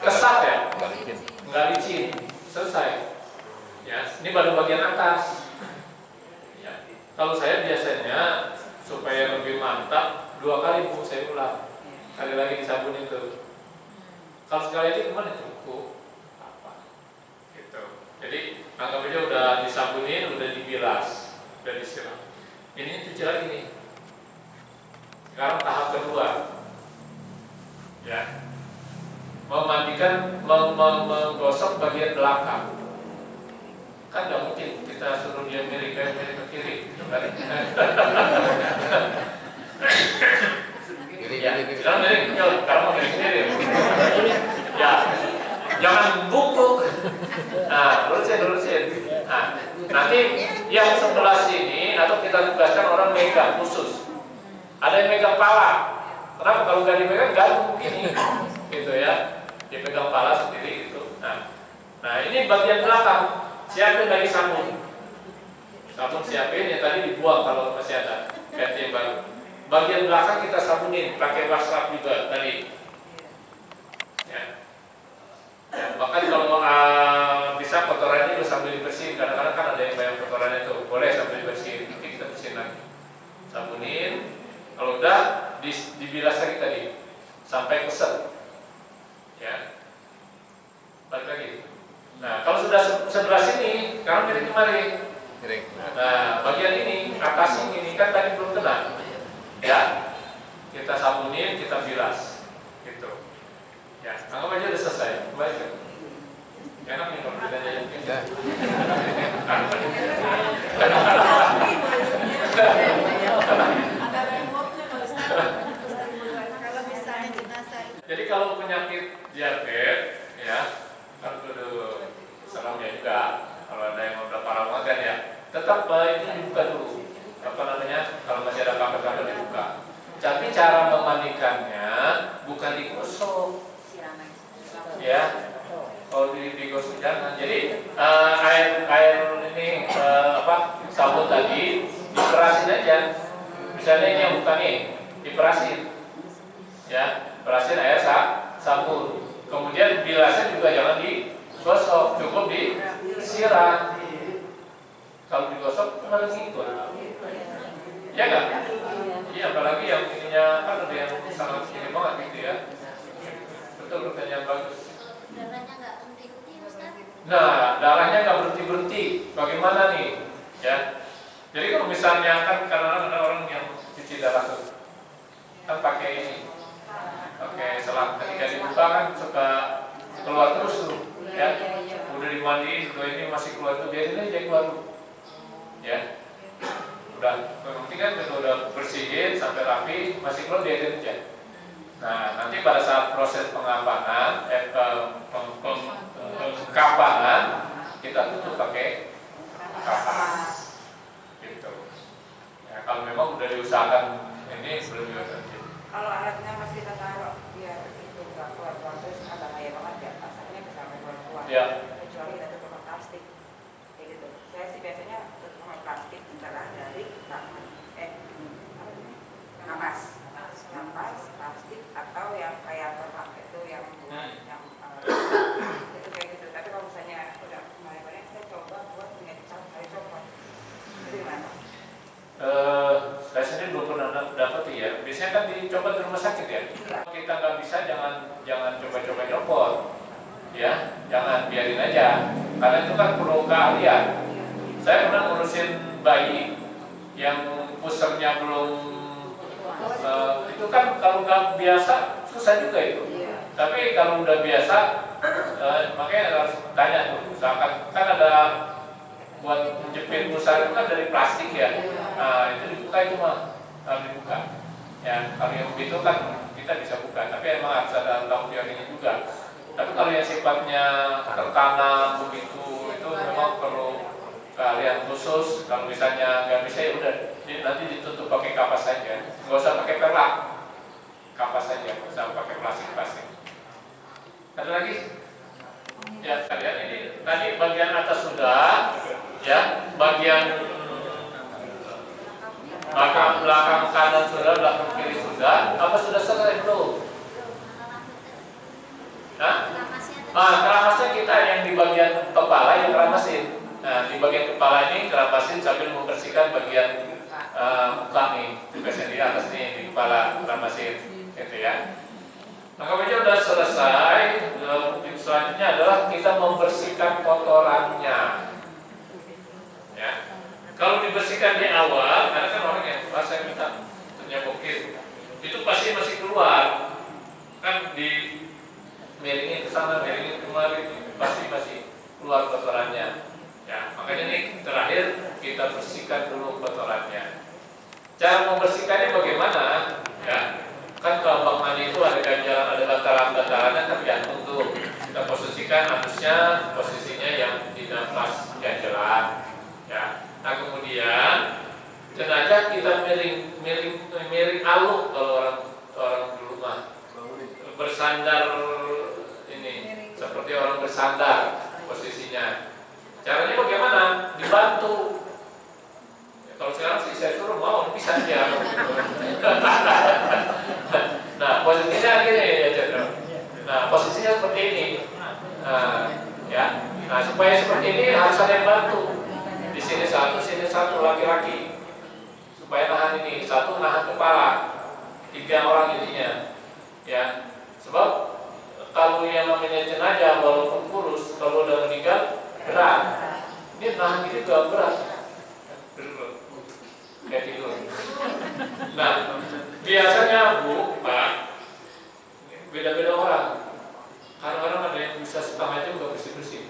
Kesat ya? Nggak licin. Selesai. Ya, ini baru bagian atas. Kalau saya biasanya supaya lebih mantap 2 kali Bu saya ulang, kali lagi disabun itu. Kalau sekali aja gimana cukup? Apa? Gitu. Jadi anggap aja udah disabunin, udah dibilas, udah disiram. Ini cuci lagi nih. Sekarang tahap kedua, ya, memandikan, menggosok bagian belakang. Kan nggak mungkin kita suruh dia miring ke kiri, gitu kan?
Kiri,
Ya,
kiri, kiri.
sekarang miring, sekarang mau miring sendiri. Ya, jangan bungkuk. Nah, lurusin. Nah, nanti yang sebelah sini atau kita tugaskan orang megang khusus. Ada yang megang pala. Kenapa kalau nggak dipegang gantung begini, gitu ya? Dipegang pala sendiri gitu. Nah ini bagian belakang. Siapin lagi sabun. Sabun siapin yang tadi dibuang kalau masih ada. Ganti yang baru. Bagian belakang kita sabunin, pakai wasrap juga tadi. Ya. Bahkan kalau bisa kotorannya juga sambil dibersihin. Kadang-kadang kan ada yang banyak kotorannya itu, boleh sambil dibersihin. Nanti kita bersihin lagi. Sabunin. Kalau udah dibilas lagi tadi sampai keset. Ya. Balik lagi. Nah, kalau sudah sebelah sini, sekarang miring kemari.
Miring.
Nah, bagian ini, atas ini kan tadi belum kena. Ya, kita sabunin, kita bilas, gitu. Ya, anggap aja udah selesai. Kembali ke. Enak nih kalau kita jalan.
Ya.
Ada remote-nya Pak Ustaz. Kalau misalnya jenazah itu
Jadi kalau penyakit diabetes, ya, kan kudu serangnya juga. Kalau ada yang udah parah banget kan ya, tetap itu dibuka dulu. Apa namanya? Kalau masih ada kanker-kanker dibuka. Tapi cara memandikannya bukan digosok, ya. Kalau digosok jangan. Jadi air ini sabun tadi diperasin aja. Misalnya ini yang buka nih, diperasin, ya, perasin air sabun. Kemudian bilasnya juga jangan digosok, cukup disiram. Kalau digosok malah ngikut. Ya kan? Iya, apalagi yang ininya kan ada yang sangat ini banget gitu ya. Betul, pertanyaan bagus.
Darahnya nggak henti-henti, Ustaz.
Nah, darahnya nggak berhenti-berhenti. Bagaimana nih? Ya. Jadi kalau misalnya kan karena ada orang yang cuci darah tuh, kan pakai ini, pakai selang. Ketika dibuka kan suka keluar terus tuh, ya. Udah dimandiin, udah ini masih keluar tuh, biarin aja keluar tuh. Ya. Udah, penting kan udah bersihin sampai rapi, masih keluar biarin aja. Nah, nanti pada saat proses pengambangan, pengkapangan, kita tutup pakai kapas, gitu. Ya, kalau memang udah diusahakan ini belum terjadi.
Kalau alatnya masih kita taruh biar itu nggak keluar-keluar terus ada bahaya banget ya, asapnya bisa sampai keluar-keluar.
Ya.
Kecuali kita tutup pakai plastik, kayak gitu. Saya sih biasanya tutup pakai plastik setelah dari napas, plastik atau yang kayak terpak itu yang itu kayak gitu. Tapi kalau misalnya udah kemarin saya coba buat punya cara copot. Itu gimana?
Saya sendiri belum pernah dapat ya. Biasanya kan dicoba di rumah sakit ya. Kita nggak bisa, jangan coba-coba nyopot, ya, jangan biarin aja. Karena itu kan perlu keahlian. Saya pernah ngurusin bayi yang pusernya belum, itu kan kalau nggak biasa susah juga itu. Tapi kalau udah biasa, makanya harus tanya tuh. Misalkan kan ada buat menjepit pusar itu kan dari plastik ya. Nah, itu dibuka, itu mah harus dibuka. Ya, kalau yang begitu kan kita bisa buka, tapi emang harus ada tahun teorinya juga. Tapi kalau yang sifatnya tertanam begitu, itu memang perlu keahlian khusus. Kalau misalnya nggak bisa, ya udah nanti ditutup pakai kapas saja, nggak usah pakai perlak, kapas saja, nggak usah pakai plastik. Ada lagi? Ya, kalian ini tadi bagian atas sudah, ya, bagian belakang kanan sudah, belakang kiri sudah. Apa sudah selesai belum? Nah, keramasnya kita yang di bagian kepala yang keramasin. Nah, di bagian kepala ini kerapasin sambil membersihkan bagian muka nih, tugasnya di atas nih, di kepala keramasin, gitu ya. Nah, kalau sudah selesai, selanjutnya adalah kita membersihkan kotorannya. Ya. Kalau dibersihkan di awal, karena kan orang yang saya minta nyapokin, itu pasti masih keluar, kan di miringin ke sana, miringin kemari, pasti masih keluar kotorannya. Ya, Makanya nih terakhir kita bersihkan dulu kotorannya. Cara membersihkannya bagaimana? Ya, kan kalau bang mandi itu ada ganjalan, ada bantaran-bantarannya tergantung tuh. Kita posisikan anusnya, posisinya yang tidak pas ganjalan. Ya, nah kemudian jenazah kita miring aluk kalau orang dulu mah bersandar ini seperti orang bersandar posisinya. Caranya bagaimana? Dibantu. Ya, kalau sekarang sih saya suruh mau bisa dia. Nah posisinya gini ya Chandra. Nah posisinya seperti ini. Ya. Nah supaya seperti ini harus ada yang bantu. Di sini satu laki-laki. Supaya nahan ini, satu nahan kepala, 3 orang jadinya. Ya. Sebab kalau yang namanya jenazah walaupun kurus, kalau udah meninggal berat. Ini nahan ini juga berat. Kayak tidur. Nah, biasanya Bu, Pak, beda-beda orang. Kadang-kadang ada yang bisa setengah jam gak bersih-bersih,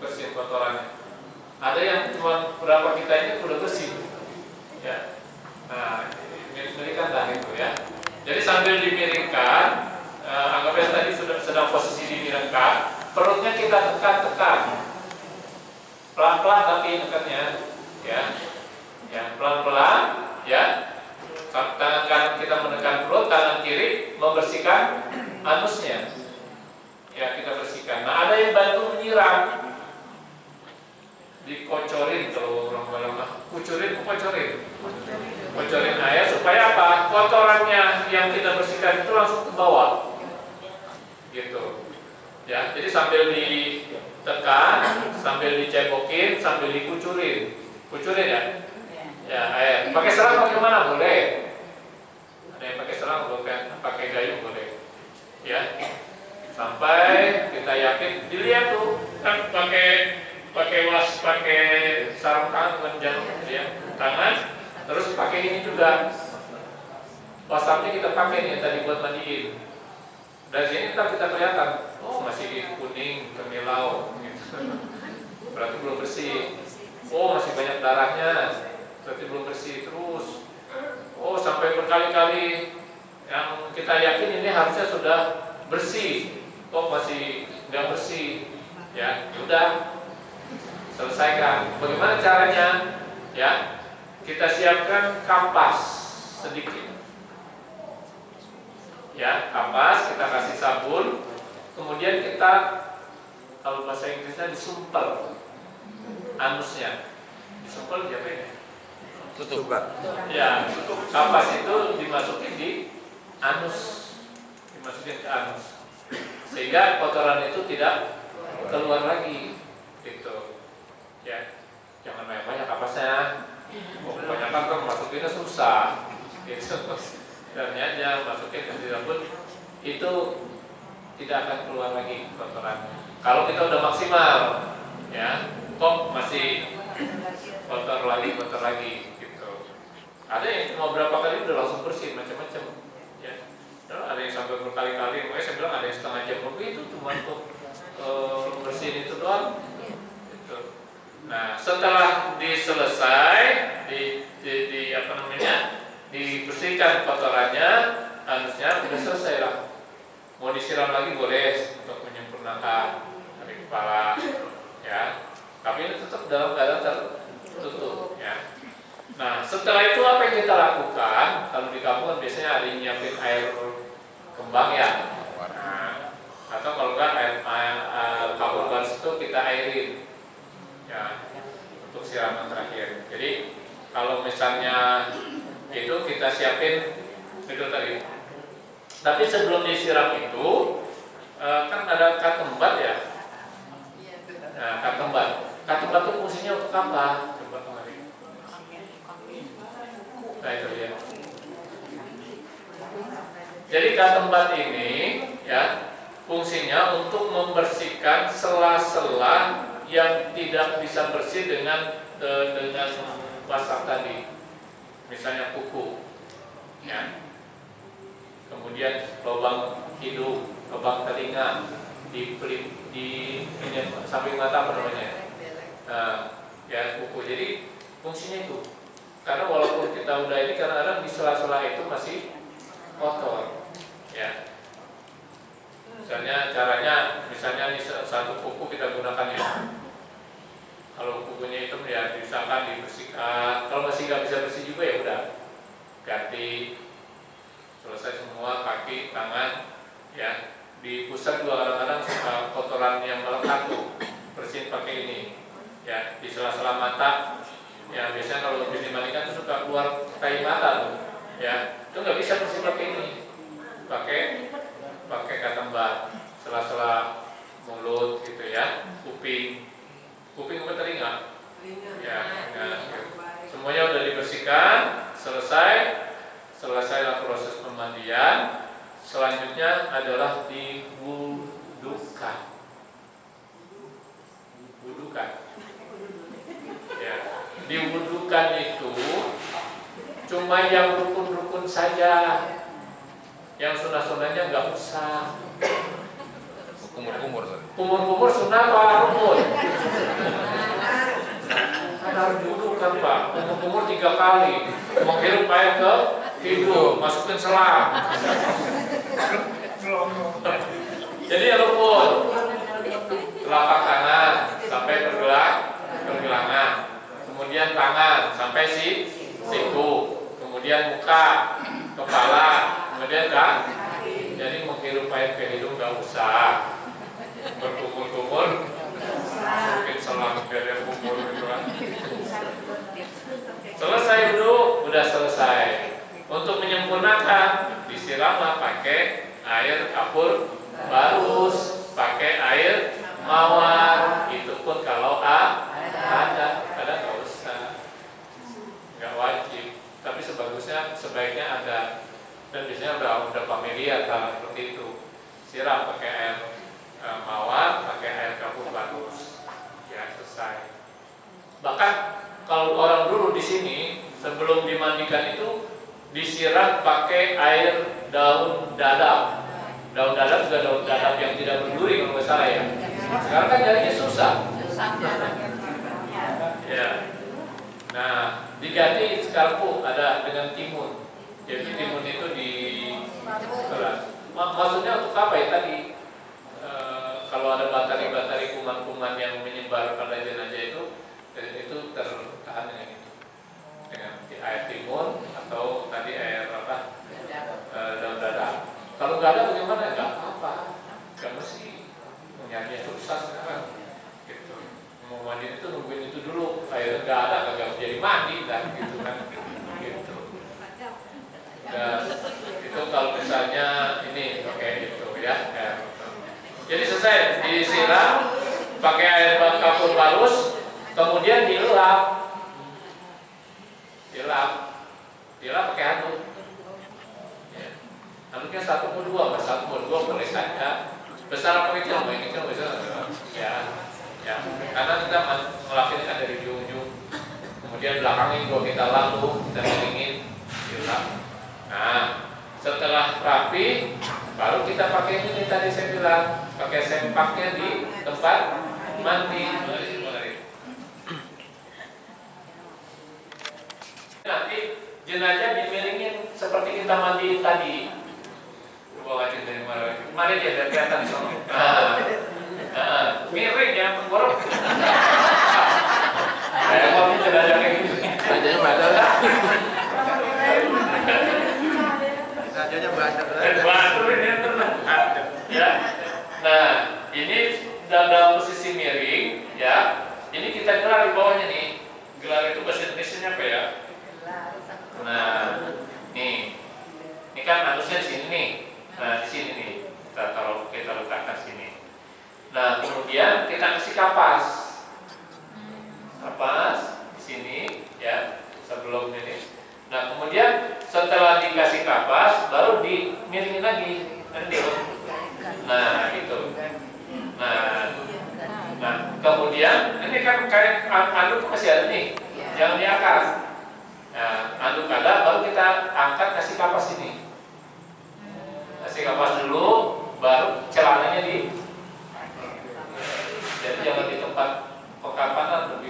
bersihin kotorannya. Ada yang cuma berapa kita ini udah bersih. Ya. Nah, miring-miringkan dah itu ya. Jadi sambil dimiringkan, anggapnya tadi sedang posisi dimiringkan, perutnya kita tekan-tekan, pelan-pelan tapi tekannya, ya pelan-pelan, ya. Tangan kanan kita menekan perut, tangan kiri membersihkan anusnya, ya kita bersihkan. Nah ada yang bantu menyiram, dikocorin kalau orang bilang kocorin air supaya apa? Kotorannya yang kita bersihkan itu langsung ke bawah. Gitu. Ya, jadi sambil ditekan, sambil dicebokin, sambil dikucurin. Kucurin ya? Ya, air. Pakai serang bagaimana? Boleh. Ada yang pakai serang, boleh. Pakai gayung boleh. Ya. Sampai kita yakin, dilihat tuh kan pakai sarung tangan dengan jarum ya, tangan, terus pakai ini juga. Wasapnya kita pakai nih tadi buat mandiin. Dari sini ntar kita kelihatan, oh masih kuning, kemilau, gitu. Berarti belum bersih. Oh masih banyak darahnya, berarti belum bersih terus. Oh sampai berkali-kali yang kita yakin ini harusnya sudah bersih, kok masih nggak bersih, ya udah selesaikan. Bagaimana caranya? Ya, kita siapkan kampas sedikit. Ya, kampas kita kasih sabun, kemudian kita kalau bahasa Inggrisnya disumpel anusnya. Disumpel apa ini?
Tutup.
Ya, kampas itu dimasukin di anus, dimasukin ke anus, sehingga kotoran itu tidak keluar lagi, gitu. Ya, jangan banyak-banyak kapasnya. Kebanyakan kan masukinnya susah, gitu. Dan aja masukin ke sabun itu tidak akan keluar lagi kotorannya. Kalau kita udah maksimal, ya, kok masih kotor lagi, gitu. Ada yang cuma berapa kali udah langsung bersih macam-macam, ya. Ada yang sampai berkali-kali, makanya saya bilang ada yang setengah jam lebih itu cuma untuk bersihin itu doang. Nah, setelah diselesai, dibersihkan kotorannya, anusnya udah selesai lah. Mau disiram lagi boleh untuk menyempurnakan dari kepala, ya. Tapi ini tetap dalam keadaan tertutup, ya. Nah, setelah itu apa yang kita lakukan? Kalau di kampung kan biasanya ada yang nyiapin air kembang ya. Nah, atau kalau enggak air kapur baris itu kita airin. Ya, untuk siraman terakhir. Jadi kalau misalnya itu kita siapin itu tadi. Tapi sebelum disiram itu kan ada katembat ya. Nah, katembat itu fungsinya untuk apa? Coba kemarin. Nah itu dia. Jadi katembat ini ya fungsinya untuk membersihkan sela-sela yang tidak bisa bersih dengan basah tadi, misalnya kuku, ya. Kemudian lubang hidung, lubang telinga, di samping mata apa namanya? Ya kuku. Jadi fungsinya itu. Karena walaupun kita udah ini, kadang-kadang di sela-sela itu masih kotor. Ya. Misalnya caranya, misalnya di satu kuku kita gunakan ya. Kalau kukunya hitam ya misalkan dibersihkan. Kalau masih nggak bisa bersih juga ya udah ganti. Selesai semua, kaki, tangan, ya. Di pusat juga kadang-kadang suka kotoran yang melekat tuh, bersihin pakai ini. Ya, di sela-sela mata. Ya biasanya kalau habis dimandikan tuh suka keluar tai mata tuh. Ya, itu nggak bisa bersih pakai ini. Pakai katembar, sela-sela mulut gitu ya, kuping ke telinga. Ya, semuanya udah dibersihkan, selesailah proses pemandian. Selanjutnya adalah diwudukan. Ya, diwudukan itu cuma yang rukun-rukun saja. Yang sunah-sunahnya nggak usah. Kumur-kumur sunah apa rukun? Harus diwudukan Pak. Kumur-kumur 3 kali. Menghirup air ke hidung, masukin selang. Jadi yang rukun. Telapak kanan sampai pergelangan. Kemudian tangan sampai siku. Kemudian muka, kepala, kemudian kaki. Jadi menghirup air ke hidung nggak usah. Berkumur-kumur, masukin selang biar yang kumur gitu kan. Selesai duduk, udah selesai. Untuk menyempurnakan, disiramlah pakai air kapur barus, pakai air mawar. Itu pun kalau ada nggak usah, nggak wajib. Tapi sebaiknya ada. Dan biasanya udah familiar hal seperti itu. Siram pakai air mawar, pakai air kapur barus. Ya selesai. Bahkan kalau orang dulu di sini sebelum dimandikan itu disiram pakai air daun dadap. Daun dadap juga daun dadap yang tidak berduri kalau nggak salah ya. Sekarang kan jadinya susah. Ya. Nah, diganti sekarang ada dengan timun. Jadi timun itu di maksudnya untuk apa ya tadi? Kalau ada batari-batari kuman-kuman yang menyebar pada jenazah itu tertahan dengan itu, dengan air timun atau tadi air daun dadap. Kalau nggak ada bagaimana? Nggak apa-apa. Nggak mesti nyarinya susah sekarang. Gitu. Mau mandi itu nungguin itu dulu. Air nggak ada kagak jadi mandi dan gitu kan. Gitu. Dan itu kalau misalnya ini pakai itu ya. Jadi selesai disiram pakai air kapur barus, kemudian dilap pakai handuk. Ya. Handuknya 1x2 boleh saja. Besar apa kecil? Yang kecil bisa. Ya. Karena kita melakukan dari ujung. Kemudian belakangnya juga kita lalu, kita miringin, dilap. Nah, setelah rapi, baru kita pakai ini tadi saya bilang, pakai sempaknya di tempat mandi. Nanti jenazah dimiringin seperti kita mandi tadi. Coba wajib dari mana? Mari dia biar kelihatan di sana. Miring ya, tenggorok. Kayak mau jenazah kayak gini.
Jenazahnya badal lah.
Jenazahnya badal.
Batur ini tenang. Ya. Nah, ini dalam posisi miring, ya. Ini kita gelar di bawahnya nih. Gelar itu bahasa Indonesia apa ya? Nah, nih. Ini kan harusnya di sini nih. Nah, di sini nih. Kita letakkan sini. Nah, kemudian kita kasih kapas. Kapas di sini, ya. Sebelum ini. Nah, kemudian setelah dikasih kapas, baru dimiringin lagi. Nah, itu. Nah, kemudian ini kan kayak anduk masih ada nih, yang di atas. Nah, anduk ada, baru kita angkat kasih kapas ini. Kasih kapas dulu, baru celananya di. Jadi jangan di tempat pekapanan lebih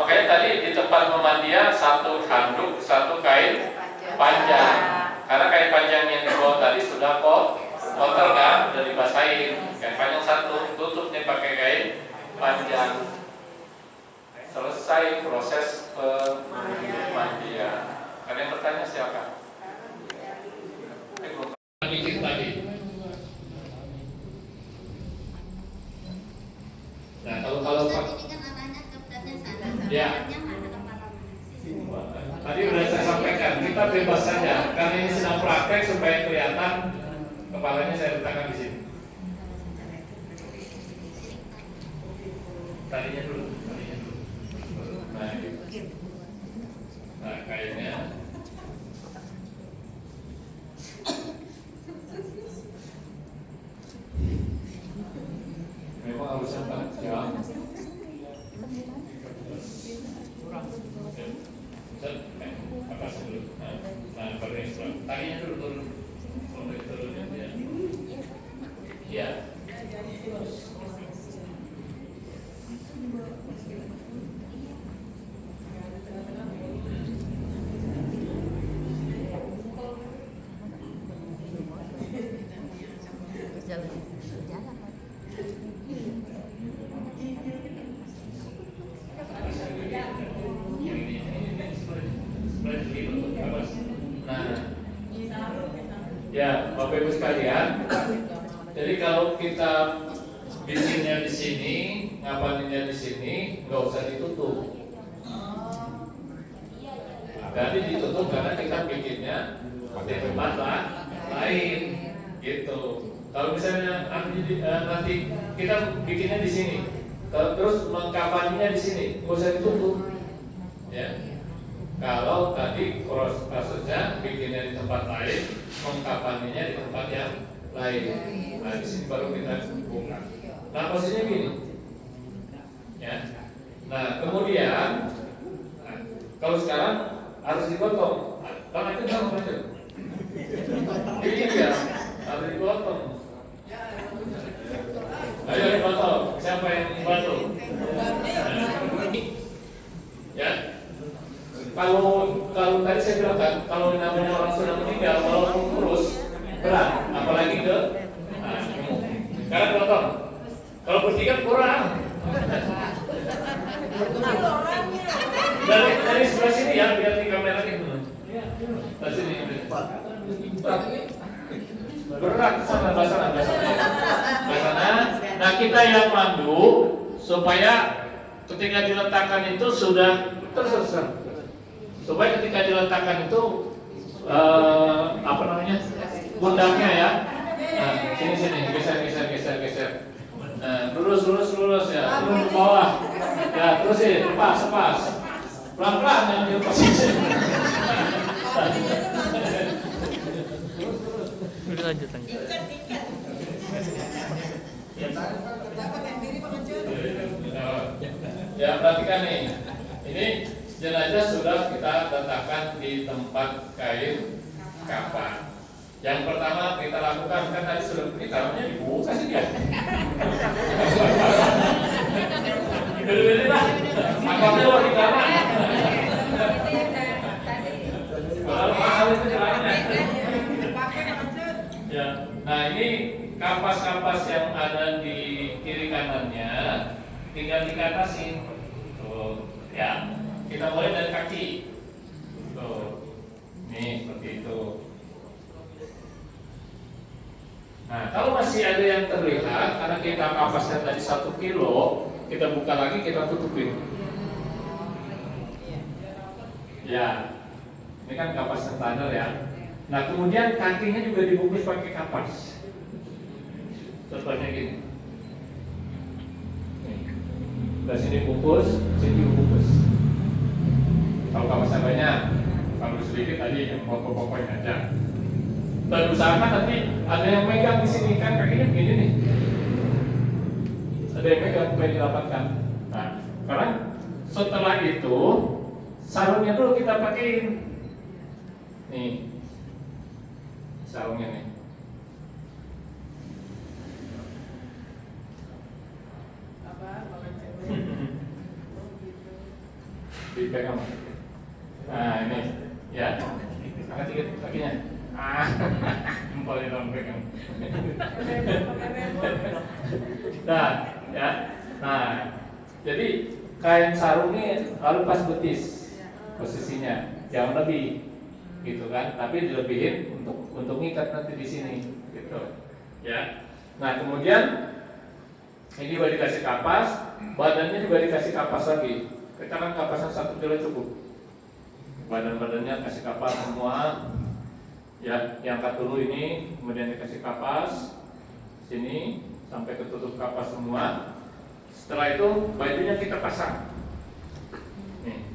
Makanya tadi di tempat pemandian satu handuk, satu kain panjang. Karena kain panjang yang dibawa tadi sudah kotor kan, sudah dibasahin. Kain panjang satu, tutupnya pakai kain panjang. Selesai proses pemandian. Ada yang bertanya silakan? Bikin tadi. Nah kalau
Ustaz, ini kan arahnya ke platnya sana.
Ya.
Platnya mana kepala?
tadi sudah saya sampaikan, kita bebas saja. Karena ini sedang praktek supaya kelihatan kepalanya saya letakkan di sini. Tadinya dulu. Nah, ini. Nah, kayaknya. Memang harus apa? Ya. Atas dulu. Nah, baru yang sebelah. Tadinya dulu turun. Sampai turunnya dia. Ya. Ya, Bapak Ibu sekalian. Jadi kalau kita bikinnya di sini, ngapainnya di sini, nggak usah ditutup. Jadi ditutup karena kita bikinnya di tempat lain, gitu. Kalau misalnya nanti kita bikinnya di sini, terus mengkafaninya di sini, nggak usah ditutup. Ya. Kalau tadi prosesnya bikinnya di tempat lain, mengkafaninya di tempat yang lain. Nah di sini baru kita buka. Nah posisinya gini, ya. Nah kemudian, kalau sekarang harus digotong. Bang Acun jangan macam. Ini ya harus digotong. Ayo digotong. Siapa yang dibantu? Ya. Kalau tadi saya bilang kan, kalau namanya orang sudah meninggal, walaupun kurus berat, apalagi ke sekarang potong. Kalau bertiga kurang. Dari sebelah sini ya, biar di kamera itu. Dari sini. Berat sana, basana. Nah kita yang mandu supaya ketika diletakkan itu sudah terus. Supaya ketika diletakkan itu gundaknya ya. Nah, sini geser. Nah, lurus ya, turun ke bawah. Ya, terusin, lepas. Pelan-pelan yang dilepas.
Udah lanjut.
Ya, perhatikan nih. Ini jenazah sudah kita letakkan di tempat kain kafan. Yang pertama kita lakukan kan tadi sudah taruhnya dibuka sih dia. Gede-gede lah. Angkatnya luar di kamar. Kalau mahal itu jalannya. Ya. Nah ini kapas-kapas yang ada di kiri kanannya tinggal dikatasin. Tuh, ya. Kita mulai dari kaki. Tuh. Nih seperti itu. Nah, kalau masih ada yang terlihat karena kita kapasnya tadi 1 kilo, kita buka lagi, kita tutupin. Ya. Ini kan kapas standar ya. Nah, kemudian kakinya juga dibungkus pakai kapas. Contohnya gini. Nih. Dari sini bungkus, sini bungkus. Kalau kapasnya banyak, kalau sedikit tadi yang pokok-pokoknya aja. Dan usahakan nanti ada yang megang di sini kan kakinya begini nih. Ada yang megang supaya dirapatkan. Nah, sekarang setelah itu sarungnya dulu kita pakein. Nih, sarungnya nih. dipegang. Nah ini, ya, angkat dikit kakinya. Jempolnya dong pegang. Nah, ya, nah, jadi kain sarung ini harus pas betis posisinya, jangan lebih, gitu kan? Tapi dilebihin untuk ngikat nanti di sini, gitu, ya. Nah kemudian ini juga dikasih kapas, badannya juga dikasih kapas lagi. Kita kan kapasnya 1 kilo cukup. Badan-badannya kasih kapas semua. Ya, diangkat dulu ini, kemudian dikasih kapas sini sampai ketutup kapas semua. Setelah itu bajunya kita pasang. Nih.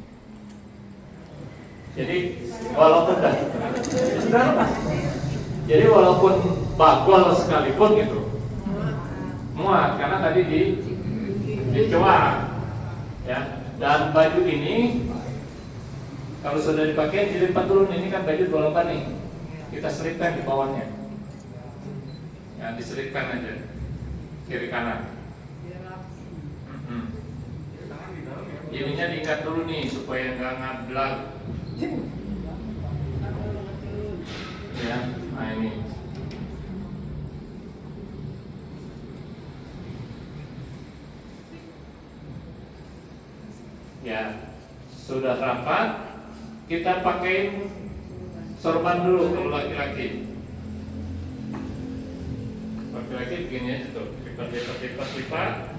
Jadi walaupun jadi walaupun bagol sekalipun gitu, muat karena tadi dicoak, ya. Dan baju ini kalau sudah dipakai dilipat dulu. Ini kan baju 2 lembar nih, kita selipkan di bawahnya, ya diselipkan aja kiri kanan. Ininya diikat dulu nih supaya nggak ngablak, ya. Nah ini. Ya, sudah rapat, kita pakai sorban dulu kalau laki-laki. Laki-laki begini aja tuh, lipat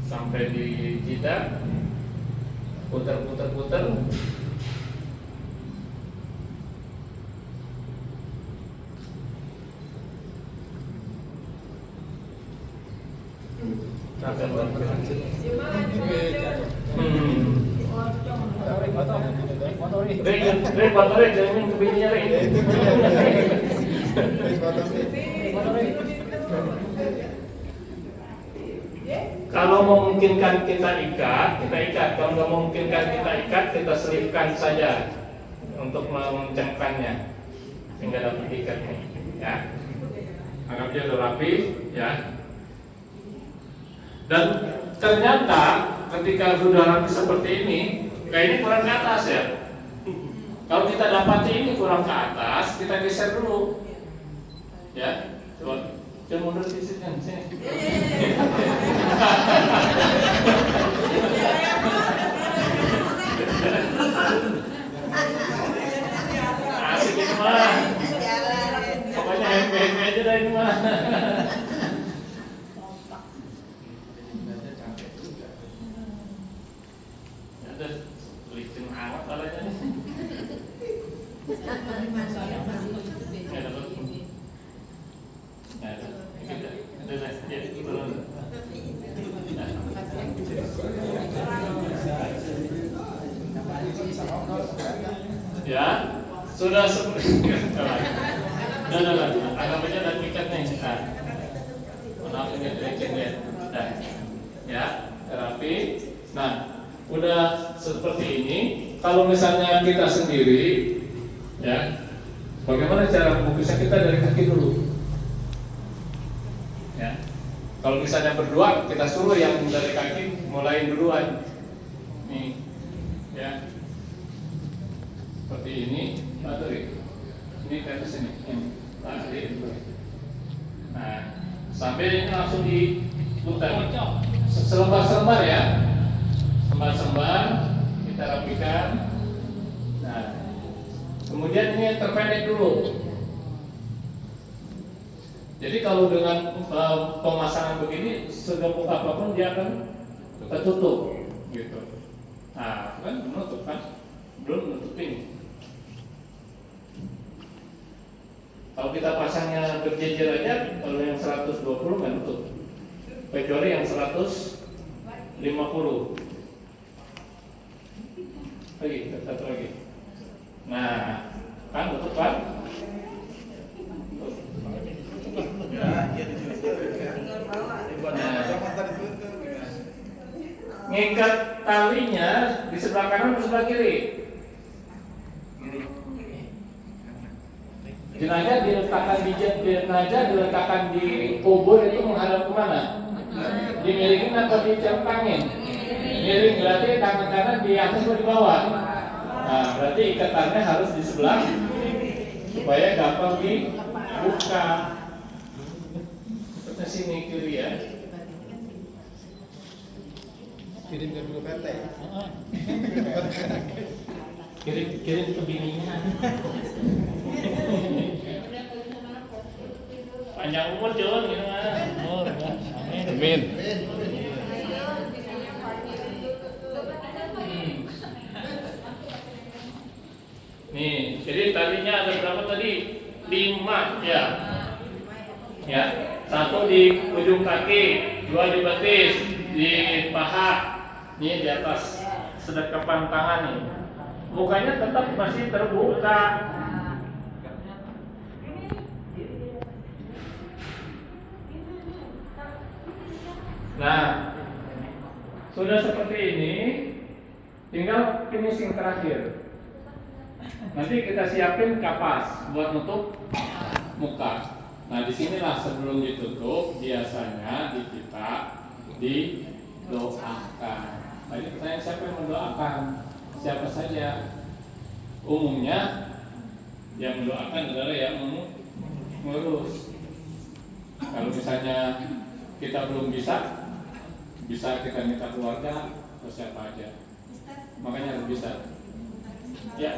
sampai di jidat, putar. Motornya jangan ke bininya. Kalau memungkinkan kita ikat. Kalau nggak memungkinkan kita ikat, kita selipkan saja untuk mengencangkannya sehingga dapat ikatnya. Ya, anggap dia udah rapi, ya. Dan ternyata ketika sudah rapi seperti ini, kayak ini kurang ke atas ya. Kalau kita dapati ini kurang ke atas, kita geser dulu, ya. Coba mundur sisi kan sini. Asik ini mah. Pokoknya happy aja dah ini mah. Ada licin amat kalanya nih. Ya, sudah seperti udah, anggap aja dan ikat nih. Maaf ini lecet ya. Ya, terapi. Nah, udah seperti ini. Kalau misalnya kita sendiri, ya, bagaimana cara membungkusnya? Kita dari kaki dulu. Ya, kalau misalnya berdua, kita suruh yang dari kaki mulai duluan. Nih, ya. Seperti ini, ini ke atas ini. Nah, sambil ini langsung diputar. Selembar-selembar ya, selembar-selembar kita rapikan. Nah, kemudian ini terpendek dulu. Jadi kalau dengan pemasangan begini, segepuk apapun dia akan tertutup, gitu. Nah, kan menutup kan, belum menutupin. Kalau kita pasangnya berjejer aja, kalau yang 120 nggak nutup, kecuali yang 150. Lagi, satu lagi. Nah, kan tutup kan? Ngikat talinya di sebelah kanan atau sebelah kiri? Jenazah diletakkan di kubur itu menghadap kemana? Dimilikin atau dicentangin? Miring berarti tangan kanan di atas atau di bawah. Nah, berarti ikatannya harus di sebelah supaya gampang dibuka. Ke sini kiri ya.
Kirim ke dulu PT.
Kirim ke bininya. Panjang umur Jon, gitu mah.
Amin.
Nih, jadi tadinya ada berapa tadi? 5 ya. Ya, 1 di ujung kaki, 2 di betis, di paha, nih di atas sedekapan tangan nih. Mukanya tetap masih terbuka. Nah, sudah seperti ini, tinggal finishing terakhir. Nanti kita siapin kapas buat nutup muka. Nah, disinilah sebelum ditutup biasanya kita didoakan. Tadi pertanyaan siapa yang mendoakan? Siapa saja? Umumnya yang mendoakan adalah yang mengurus. Kalau misalnya kita belum bisa kita minta keluarga atau siapa aja. Makanya harus bisa. Ya,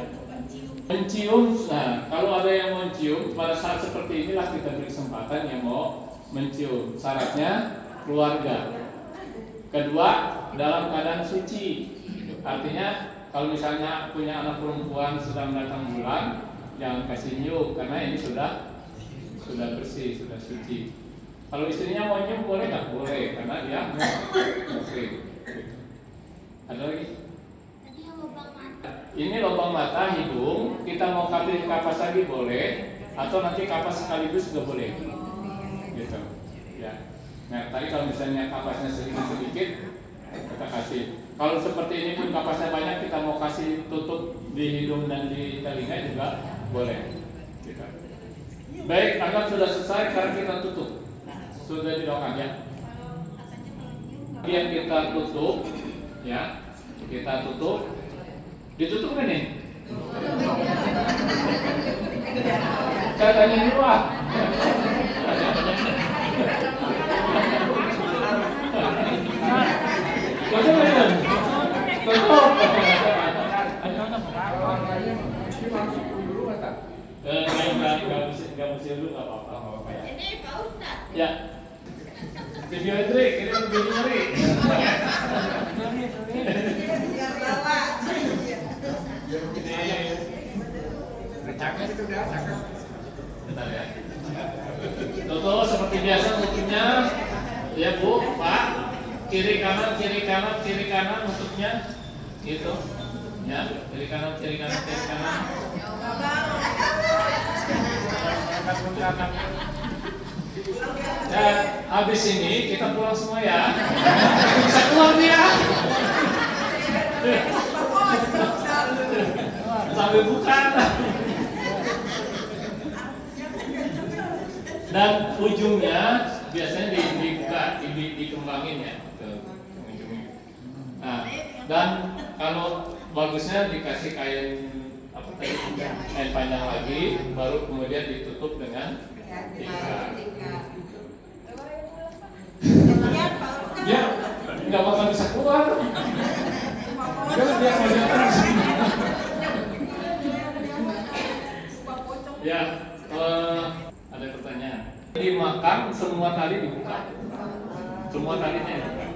mencium. Nah, kalau ada yang mencium pada saat seperti inilah kita beri kesempatan yang mau mencium. Syaratnya keluarga. Kedua, dalam keadaan suci. Artinya kalau misalnya punya anak perempuan sedang datang bulan, jangan kasih nyium karena ini sudah bersih, sudah suci. Kalau istrinya mau nyium boleh nggak? Boleh karena dia muslim. Ada lagi? Ini lubang mata, hidung, kita mau kasih kapas lagi boleh, atau nanti kapas sekaligus juga boleh, gitu. Ya. Nah, tadi kalau misalnya kapasnya sedikit, kita kasih. Kalau seperti ini pun kapasnya banyak, kita mau kasih tutup di hidung dan di telinga juga boleh. Gitu. Baik, anggap sudah selesai, sekarang kita tutup. Sudah didoakan ya. Biar kita tutup, ya, kita tutup. Ditutup kan nih? Saya tanya di luar. Tutup kan? Tutup. Enggak mesti dulu, nggak apa-apa.
Ini Pak Ustaz.
Ya. Video Indri, kirim video Indri. Bentar ya. Tutup seperti biasa tutupnya. Ya Bu, Pak. Kiri kanan tutupnya. Gitu. Ya, kiri kanan. Dan habis ini kita pulang semua ya. Bisa keluar dia. Sampai buka. Dan ujungnya biasanya dibuka, dikembangin ya. Nah, dan kalau bagusnya dikasih kain apa tadi? Kain panjang lagi, baru kemudian ditutup dengan ikat. Ya, nggak bakal bisa keluar. Jangan dia mau di sini. Ya, ada pertanyaan. Dimakan semua tali dibuka. Semua talinya dibuka.